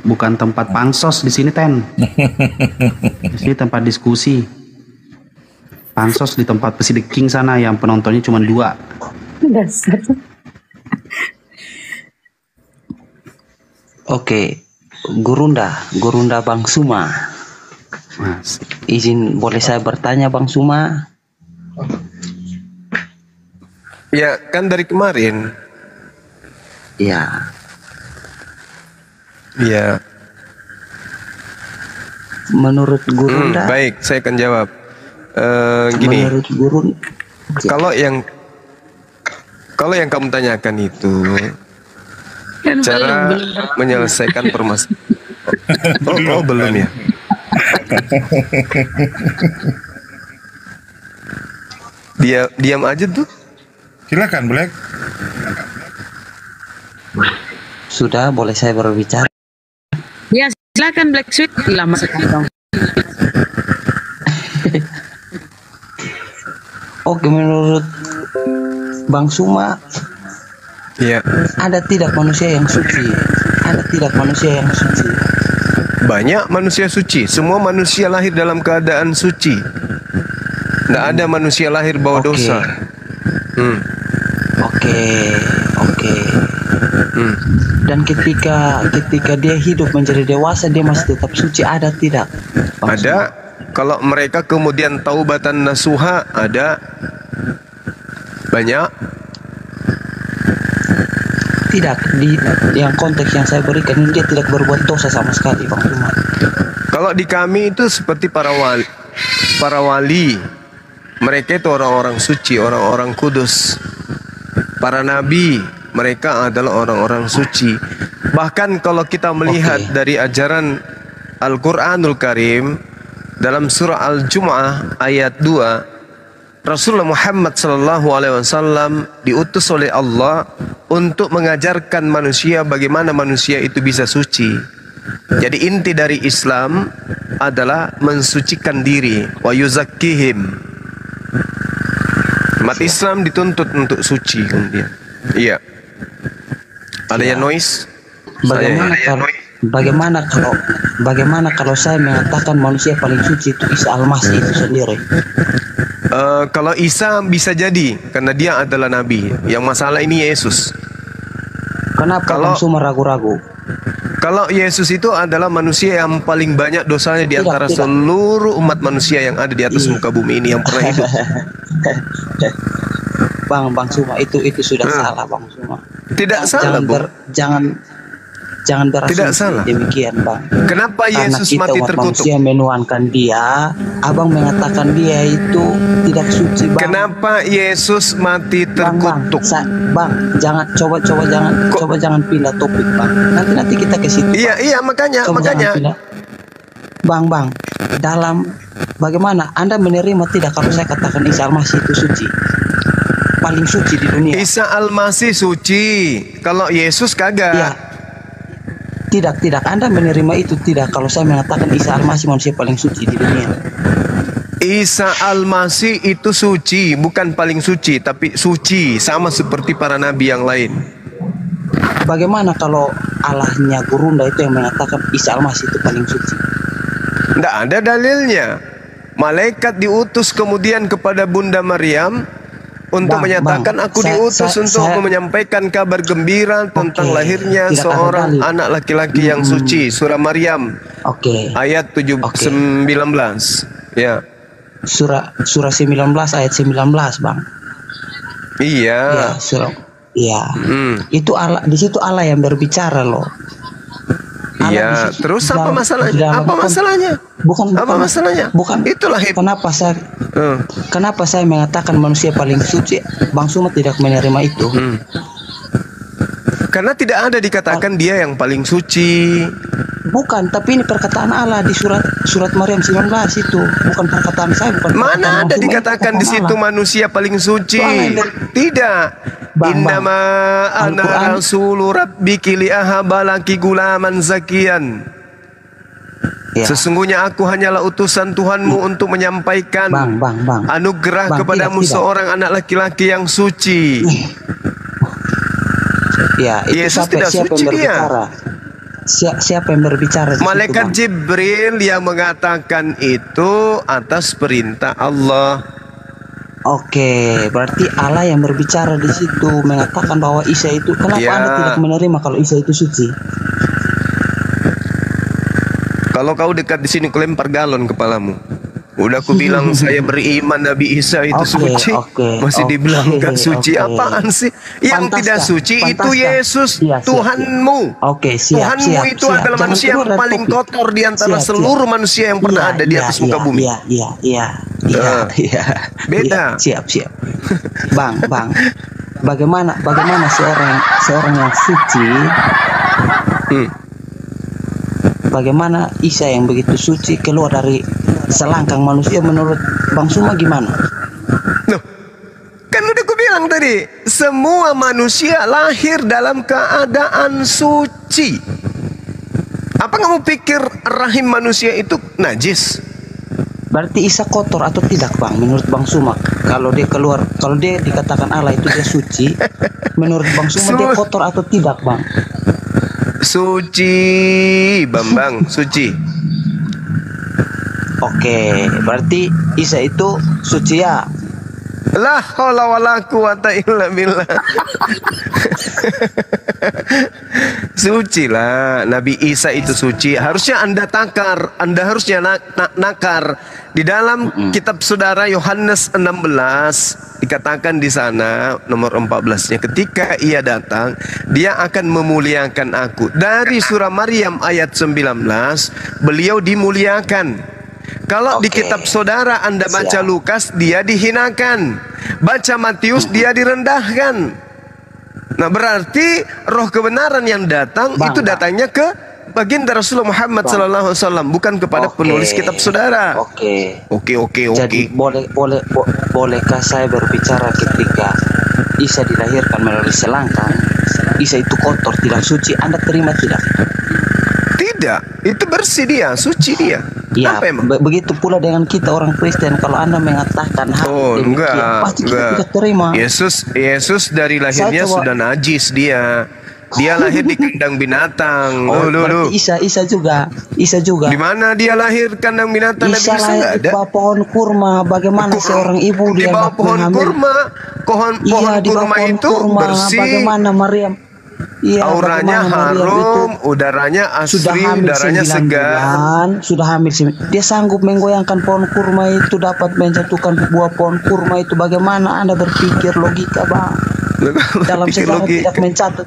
Bukan tempat pansos di sini, Ten. Di sini tempat diskusi. Pansos di tempat Pacific King sana yang penontonnya cuma 2. Dasar. Oke, Gurunda Bang Suma. Mas. Izin boleh saya bertanya Bang Suma? Ya, kan dari kemarin. Ya. Ya. Menurut Gurunda. Baik, saya akan jawab. Gini. Menurut Gurun. Kalau yang kamu tanyakan itu Kan cara belum. menyelesaikan permasalahan. Oh, belum ya. Diam aja tuh. Silakan Black. Sudah, boleh saya berbicara? Ya silakan Black Sweet, lama sekali dong. Oke, menurut Bang Suma, Ya. ada tidak manusia yang suci? Ada tidak manusia yang suci? Banyak manusia suci. Semua manusia lahir dalam keadaan suci. Tidak ada manusia lahir bawa dosa. Oke. Dan ketika dia hidup menjadi dewasa, dia masih tetap suci, ada tidak? Bang Ada. Suma? Kalau mereka kemudian taubatan nasuha, ada banyak. Tidak, di yang konteks yang saya berikan ini dia tidak berbuat dosa sama sekali, Bang Umar. Kalau di kami itu seperti para wali. Mereka itu orang-orang suci, orang-orang kudus. Para nabi, mereka adalah orang-orang suci. Bahkan kalau kita melihat dari ajaran Al-Quranul Karim, dalam surah Al-Jumu'ah ayat 2, Rasulullah Muhammad SAW diutus oleh Allah untuk mengajarkan manusia bagaimana manusia itu bisa suci. Jadi inti dari Islam adalah mensucikan diri, wa yuzakkihim. Umat Islam dituntut untuk suci kemudian. Iya. Ada yang noise? Bagaimana kalau saya mengatakan manusia paling suci itu Isa Al-Masih itu sendiri? Kalau Isa bisa jadi karena dia adalah nabi. Yang masalah ini Yesus. Kenapa Bang Suma ragu-ragu? Kalau Yesus itu adalah manusia yang paling banyak dosanya di antara seluruh umat manusia yang ada di atas muka bumi ini yang pernah hidup. Bang Suma itu sudah salah, Bang Suma. Tidak salah, jangan berasumsi demikian, Bang. Kenapa Yesus mati terkutuk? Manusia menuhankan dia, Abang mengatakan dia itu tidak suci, Bang. Kenapa Yesus mati terkutuk? Bang, jangan jangan pindah topik, Bang. Nanti kita ke situ. Iya, makanya. Bang, dalam bagaimana Anda menerima tidak kalau saya katakan Isa Al-Masih itu suci? Paling suci di dunia. Isa Al-Masih suci. Kalau Yesus kagak. Iya. Tidak. Anda menerima itu tidak kalau saya mengatakan Isa Al-Masih manusia paling suci di dunia. Isa Al-Masih itu suci, bukan paling suci, tapi suci sama seperti para nabi yang lain. Bagaimana kalau Allahnya Gurunda itu yang mengatakan Isa Al-Masih itu paling suci? Tidak ada dalilnya. Malaikat diutus kemudian kepada Bunda Maryam untuk menyatakan aku diutus untuk menyampaikan kabar gembira tentang lahirnya seorang anak laki-laki yang suci. Surah Maryam ayat 19. Ya. Surah 19 ayat 19, Bang. Iya. Itu Allah, di situ Allah yang berbicara loh. Iya, terus apa masalahnya? Bukan. Itulah kenapa saya mengatakan manusia paling suci? Bang Suma tidak menerima itu. Karena tidak ada dikatakan dia yang paling suci. Bukan, tapi ini perkataan Allah di surat Maryam 19 itu. Bukan perkataan saya, Mana ada dikatakan di situ manusia paling suci? Tidak. Innama ana rasulu rabbiki liahabalaki gulaman zakian. Sesungguhnya aku hanyalah utusan Tuhanmu untuk menyampaikan anugerah kepadamu seorang anak laki-laki yang suci. Yesus tidak suci dia. Siapa yang berbicara? Malaikat Jibril yang mengatakan itu atas perintah Allah. Oke, berarti Allah yang berbicara di situ mengatakan bahwa Isa itu. Kenapa Anda tidak menerima kalau Isa itu suci? Kalau kau dekat di sini, kelempar galon kepalamu. Udah aku bilang saya beriman Nabi Isa itu suci. Masih dibilang gak suci. Apaan sih? Yang tidak suci itu Yesus, Tuhanmu. Tuhanmu itu adalah manusia yang paling kotor di antara seluruh manusia yang pernah ada di atas muka bumi. Beda. Siap. Bang. Bagaimana seorang yang suci? Bagaimana Isa yang begitu suci keluar dari selangkang manusia menurut Bang Suma gimana? Loh, kan udah aku bilang tadi, semua manusia lahir dalam keadaan suci. Apa kamu pikir rahim manusia itu najis? Berarti Isa kotor atau tidak, Bang? Menurut Bang Suma, kalau dia dikatakan Allah itu dia suci, menurut Bang Suma dia kotor atau tidak, Bang? Suci, Bambang, suci. Oke, berarti Isa itu suci ya? La haula wala quwata illa billah. Suci lah, Nabi Isa itu suci. Harusnya Anda takar, Anda harusnya nakar. Di dalam kitab saudara Yohanes 16 dikatakan di sana nomor 14-nya, ketika ia datang, dia akan memuliakan aku. Dari surah Maryam ayat 19, beliau dimuliakan. Kalau di kitab saudara Anda baca Lukas, dia dihinakan. Baca Matius, dia direndahkan. Nah, berarti roh kebenaran yang datang itu datangnya ke baginda Rasulullah Muhammad SAW, bukan kepada penulis kitab saudara. Oke. Jadi bolehkah saya berbicara ketika Isa dilahirkan melalui selangkang, Isa itu kotor, tidak suci, Anda terima tidak? Tidak, itu bersih dia, suci dia. Ya, begitu pula dengan kita orang Kristen. Kalau Anda mengatakan hal demikian, pasti kita tidak terima. Yesus dari lahirnya sudah najis dia. Dia lahir di kandang binatang. Berarti Isa juga. Di mana dia lahir kandang binatang? Isa lahir di bawah pohon kurma. Bagaimana seorang ibu di bawah pohon kurma? Pohon kurma itu bersih. Bagaimana Maryam? Auranya harum, udaranya asri, udaranya segar. Sudah hamil 9. Dia sanggup menggoyangkan pohon kurma itu, dapat menjatuhkan buah pohon kurma itu. Bagaimana Anda berpikir logika, Bang? Dalam sejarah tidak mencatat,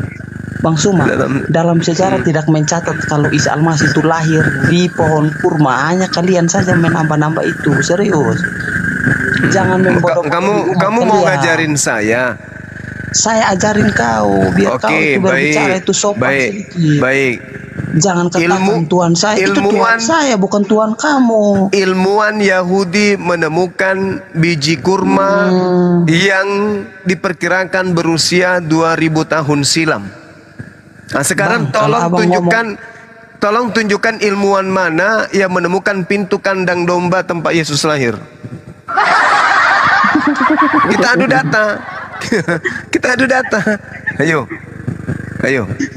Bang Suma. Dalam sejarah tidak mencatat kalau Isa Al-Masih itu lahir di pohon kurma. Hanya kalian saja menambah-nambah itu. Serius. Jangan membodoh-bodoh. Kamu mau ngajarin saya? Saya ajarin kau biar kau itu berbicara itu sopan sedikit. Baik. Jangan katakan Tuhan saya, itu Tuhan saya, bukan Tuhan kamu. Ilmuwan Yahudi menemukan biji kurma yang diperkirakan berusia 2000 tahun silam. Nah, sekarang tolong tunjukkan ilmuwan mana yang menemukan pintu kandang domba tempat Yesus lahir. Kita adu data. Kita adu data. Ayo.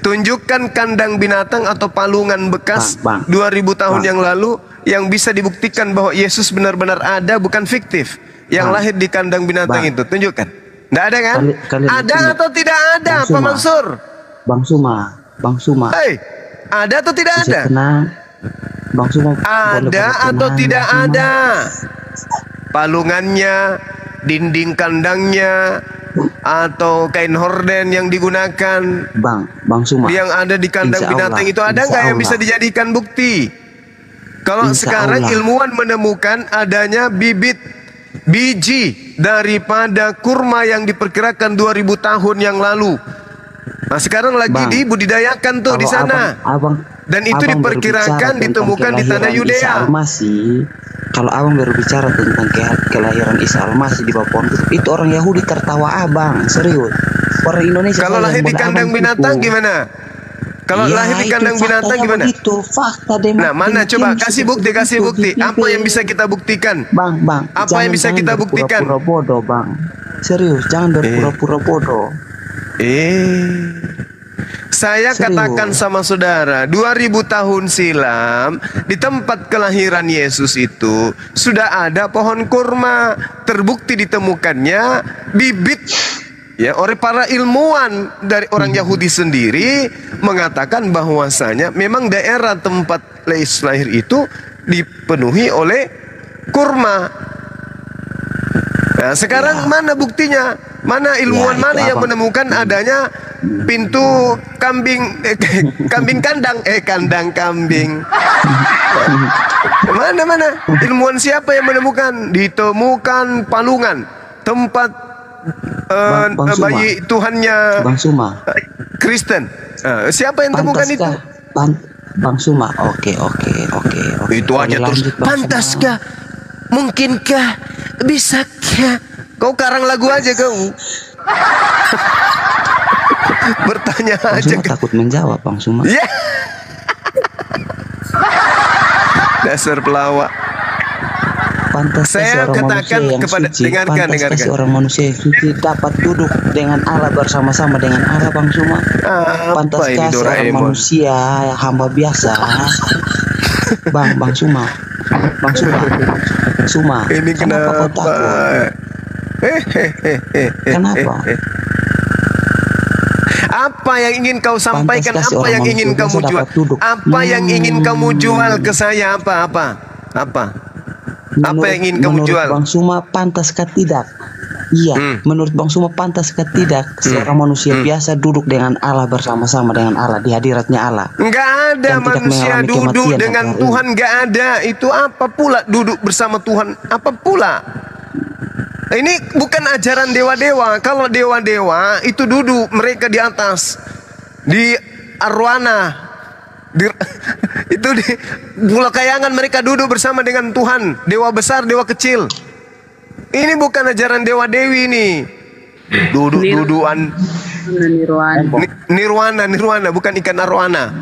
Tunjukkan kandang binatang atau palungan bekas 2000 tahun yang lalu yang bisa dibuktikan bahwa Yesus benar-benar ada, bukan fiktif. Yang lahir di kandang binatang itu. Tunjukkan. Nggak ada kan? Ada atau tidak ada, Pak Mansur? Bang Suma. Hei, ada atau tidak ada? Bang Suma. Ada atau tidak ada? Palungannya, dinding kandangnya, atau kain horden yang digunakan, Bang Suma, yang ada di kandang binatang itu ada nggak yang bisa dijadikan bukti? Kalau sekarang ilmuwan menemukan adanya biji daripada kurma yang diperkirakan 2000 tahun yang lalu. Nah, sekarang lagi dibudidayakan tuh di sana. Dan itu diperkirakan ditemukan di tanah Yudea. Kalau abang berbicara tentang kelahiran Isa Al-Masih di bawah pohon itu orang Yahudi tertawa abang, serius. Orang Indonesia kalau lahir di kandang binatang gimana? Kalau lahir di kandang binatang gimana? Itu fakta. Nah, mana coba kasih bukti. Apa yang bisa kita buktikan? Bang. Apa yang bisa kita buktikan? Berpura-pura bodoh, Bang. Serius, jangan berpura-pura bodoh. Saya katakan sama saudara, 2000 tahun silam di tempat kelahiran Yesus itu sudah ada pohon kurma, terbukti ditemukannya bibit ya oleh para ilmuwan dari orang Yahudi sendiri mengatakan bahwasanya memang daerah tempat Yesus lahir itu dipenuhi oleh kurma. Nah, sekarang mana buktinya? Mana ilmuwan mana yang menemukan adanya pintu kambing kandang kambing? Mana ilmuwan siapa yang menemukan? Ditemukan palungan tempat bayi Tuhannya Kristen. Siapa yang temukan itu? Bang Suma. Oke. Itu aja terus. Pantaskah? Mungkinkah? Bisakah? Kau karang lagu aja kau. Bertanya Bang aja. Suma takut menjawab, Bang Suma. Ya. Dasar pelawak. Saya katakan kepada dengarkan. Orang manusia yang suci dapat duduk dengan Allah bersama-sama dengan Allah, Bang Suma. Pantaskah seorang manusia hamba biasa, Bang Suma. Ini kenapa? Kenapa? Apa yang ingin kau sampaikan? kasih Apa orang yang ingin manusia kamu biasa jual? dapat duduk. Apa yang ingin kamu jual ke saya? Apa? Apa yang ingin kamu menurut jual? Bang Suma pantaskah tidak? Iya, menurut Bang Suma pantaskah tidak seorang manusia biasa duduk dengan Allah, bersama-sama dengan Allah di hadiratnya Allah? Enggak ada Dan tidak manusia mengalami duduk kematian dengan sampai hari Tuhan, enggak ada. Itu apa pula duduk bersama Tuhan? Apa pula? Ini bukan ajaran dewa-dewa. Kalau dewa-dewa itu duduk mereka di atas, di arwana, itu di Pulau Kayangan mereka duduk bersama dengan Tuhan. Dewa besar, dewa kecil. Ini bukan ajaran dewa-dewi ini. Duduk-duduan. Nirwana, bukan ikan arwana.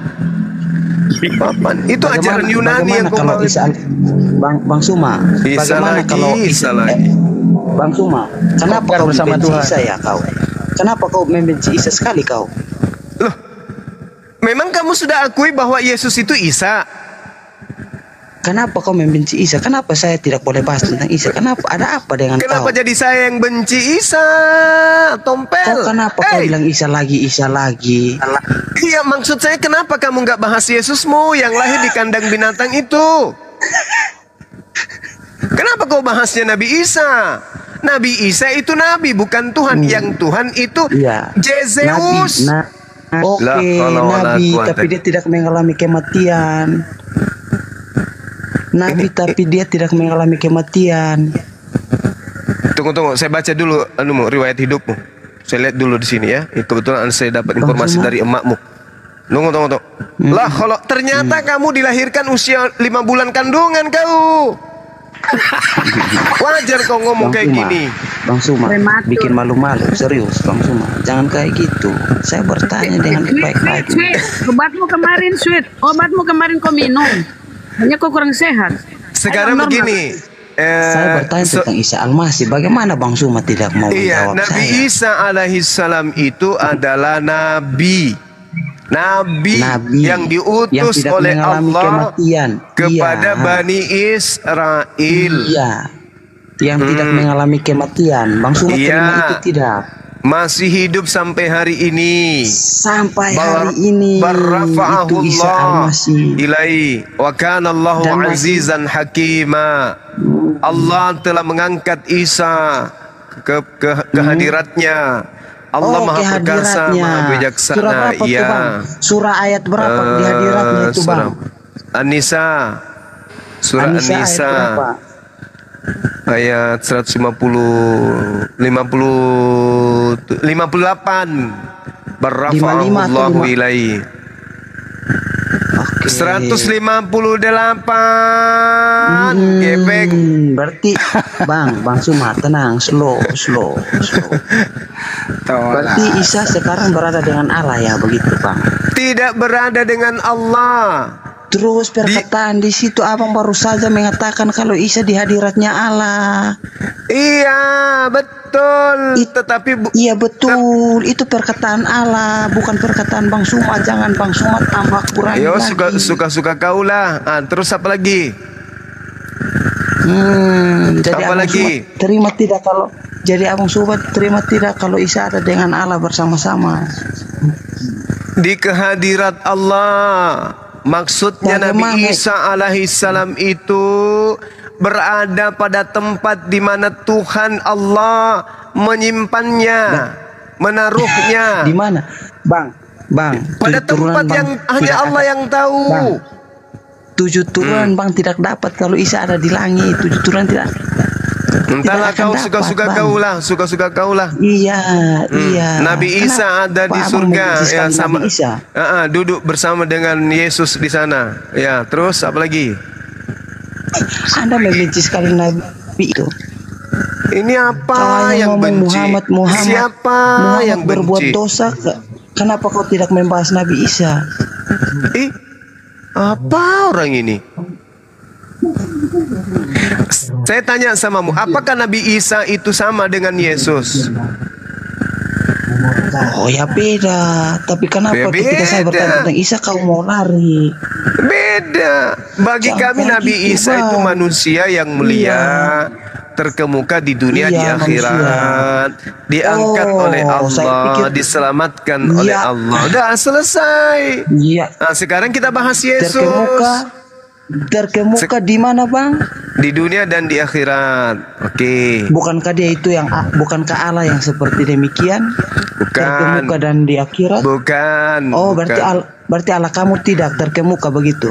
Itu ajaran Yunani yang kau kalau Isa, Bang Suma, bagaimana kalau Isa lagi? Bang Suma, kenapa kau bersama membenci Tuhan? Isa ya kau? Kenapa kau membenci Isa sekali kau? Loh, memang kamu sudah akui bahwa Yesus itu Isa? Kenapa kau membenci Isa? Kenapa saya tidak boleh bahas tentang Isa? Kenapa? Ada apa dengan Kenapa kau? jadi saya yang benci Isa? Tompel. Kau kenapa kau bilang Isa lagi? Iya, maksud saya kenapa kamu nggak bahas Yesusmu yang lahir di kandang binatang itu? Kenapa kau bahasnya Nabi Isa? Nabi Isa itu nabi, bukan Tuhan. Yang Tuhan itu Yesus. Oke, nabi, tapi dia tidak mengalami kematian. Nabi tapi dia tidak mengalami kematian. Tunggu, saya baca dulu riwayat hidupmu. Saya lihat dulu di sini ya. Kebetulan saya dapat informasi dari emakmu. Tunggu. Lah, kalau ternyata kamu dilahirkan usia 5 bulan kandungan kau. Wajar kau ngomong kayak gini. Bang Suma, bikin malu-malu, serius Bang Suma. Jangan kayak gitu. Saya bertanya dengan baik-baik. Obatmu kemarin kau minum. Hanya kau kurang sehat. Sekarang begini. Saya bertanya tentang Isa Al-Masih. Bagaimana Bang Suma tidak mau menjawab Nabi saya? Isa alaihissalam itu adalah nabi yang diutus yang tidak oleh mengalami Allah kematian. kepada Bani Israel. Yang tidak mengalami kematian. Bang Suma terima itu tidak? Masih hidup sampai hari ini. Sampai hari ini itu Isa Al-Masih. Ilai wa kana Allahu azizan hakima. Allah telah mengangkat Isa ke hadiratnya. Allah Maha Perkasa, Maha Bijaksana. Surah berapa tuh, Bang? Surah ayat berapa di hadiratnya itu, Bang? An-Nisa. Surah An-Nisa. Ayat 158. Barrafa'allahu ilaihi. 158. Gebek. Berarti Bang Suma tenang, slow. Berarti Isa sekarang berada dengan Allah ya, begitu Bang? Tidak berada dengan Allah. Terus perkataan di situ abang baru saja mengatakan kalau Isa di hadiratnya Allah. Iya betul. Tetapi iya betul. Itu perkataan Allah, bukan perkataan Bang Suma. Jangan Bang Suma tambah kurang. Yo suka kau lah. Terus apa lagi? Jadi apa lagi? Terima tidak kalau jadi Abang Suma terima tidak kalau Isa ada dengan Allah bersama-sama di kehadirat Allah. Maksudnya Nabi Isa alaihissalam itu berada pada tempat di mana Tuhan Allah menyimpannya, menaruhnya. Di mana, Bang? Pada tempat yang hanya Allah yang tahu. Bang, 7 turunan Bang tidak dapat kalau Isa ada di langit. 7 turunan tidak. Entahlah kau suka-suka kau lah. Iya. Nabi Isa ada di surga ya, sama duduk bersama dengan Yesus di sana. Ya, terus apa lagi? Anda membenci sekali Nabi itu. Ini apa yang benci? Muhammad, siapa yang berbuat benci? dosa? Kenapa kau tidak membahas Nabi Isa? Apa orang ini? Saya tanya samamu, apakah Nabi Isa itu sama dengan Yesus? Oh ya beda. Tapi kenapa Ya, ketika saya beda. bertanya tentang Isa kau mau lari? Beda. Bagi kami Nabi Isa itu manusia yang mulia, terkemuka di dunia, di Iya, akhirat, diangkat oleh saya Allah, pikir- diselamatkan oleh Iya. Allah. Udah selesai. Iya. Nah, sekarang kita bahas Yesus. Terkemuka di mana bang? Di dunia dan di akhirat. Oke. Bukankah dia itu yang bukankah Allah yang seperti demikian? Bukan. Terkemuka dan di akhirat? Bukan. Oh berarti bukan. berarti Allah kamu tidak terkemuka begitu?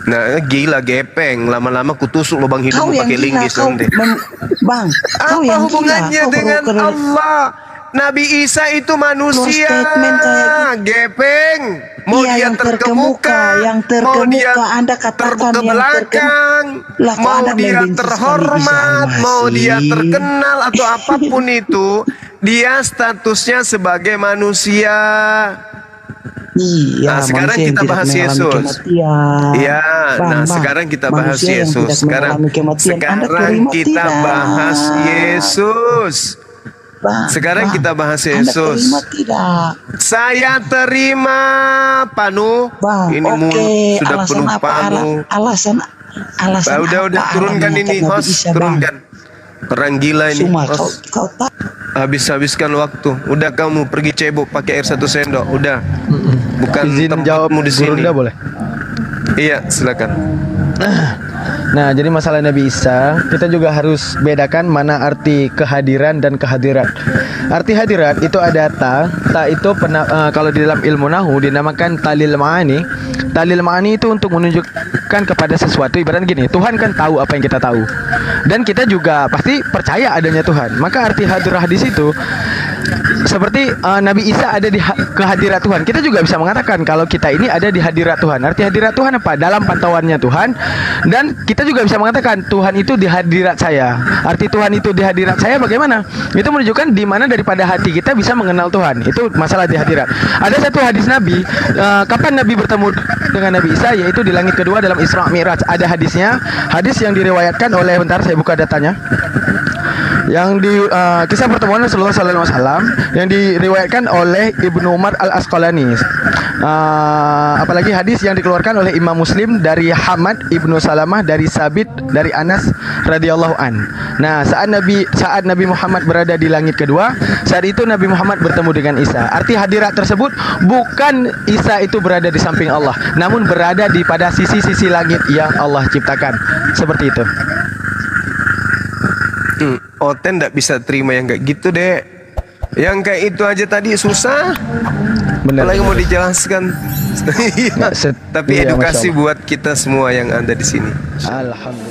Nah, gila gepeng. Lama-lama kutusuk lubang Kau hidung yang pakai gila, linggis kau nanti. bang. Kau Apa yang hubungannya gila. Kau dengan perlu- Allah? Nabi Isa itu manusia. statement kayak Gepeng. Mau Iya, dia yang terkemuka, yang mau dia terkemuka, Anda katakan ke yang belakang, Lah, kok mau Anda dia membenci sekali Isa terhormat, mau dia Al-Masih? terkenal atau apapun itu, dia statusnya sebagai manusia. Iya, Nah, sekarang manusia yang kita tidak bahas mengalami Yesus. kematian. Iya, Bang, nah bang, sekarang kita bahas manusia yang Yesus. tidak Sekarang mengalami kematian, Anda terima kita tidak? bahas Yesus. Bang, Sekarang bang, kita bahas Anda Yesus. terima tidak? Saya terima Panu. Bang, Ini mulut sudah alasan penuh apa? Panu. Alasan Udah apa turunkan Allah ini mengangkat Nabi host, Isa, Bang? turunkan. Orang gila ini Cuma host. kau tak Habiskan waktu. Udah kamu pergi cebok pakai air 1 sendok. Udah. Bukan Izin jawab tempatmu di sini. Gurunda boleh? Iya, silakan. Nah, jadi masalah Nabi Isa, kita juga harus bedakan mana arti kehadiran dan kehadirat. Arti hadirat itu ada ta itu kalau di dalam ilmu nahu dinamakan talil ma'ani. Talil ma'ani itu untuk menunjukkan kepada sesuatu, ibarat gini, Tuhan kan tahu apa yang kita tahu. Dan kita juga pasti percaya adanya Tuhan. Maka arti hadirah di situ seperti Nabi Isa ada di kehadirat Tuhan. Kita juga bisa mengatakan kalau kita ini ada di hadirat Tuhan. Arti hadirat Tuhan apa? Dalam pantauannya Tuhan. Dan kita juga bisa mengatakan Tuhan itu di hadirat saya. Arti Tuhan itu di hadirat saya bagaimana? Itu menunjukkan di mana daripada hati kita bisa mengenal Tuhan. Itu masalah di hadirat. Ada satu hadis Nabi, kapan Nabi bertemu dengan Nabi Isa, yaitu di langit kedua dalam Isra Mi'raj. Ada hadisnya, hadis yang diriwayatkan oleh, bentar saya buka datanya, yang di kisah pertemuan Rasulullah SAW yang diriwayatkan oleh Ibnu Umar Al-Asqalani. Apalagi hadis yang dikeluarkan oleh Imam Muslim dari Hamad Ibnu Salamah dari Sabit dari Anas radhiyallahu an. Nah, saat Nabi Muhammad berada di langit kedua, saat itu Nabi Muhammad bertemu dengan Isa. Arti hadirat tersebut bukan Isa itu berada di samping Allah, namun berada di pada sisi-sisi langit yang Allah ciptakan. Seperti itu. Oten nggak bisa terima yang kayak gitu, Dek. Yang kayak itu aja tadi susah. Apalagi mau dijelaskan. Tapi Iya, edukasi Masya Allah. buat kita semua yang ada di sini. Alhamdulillah.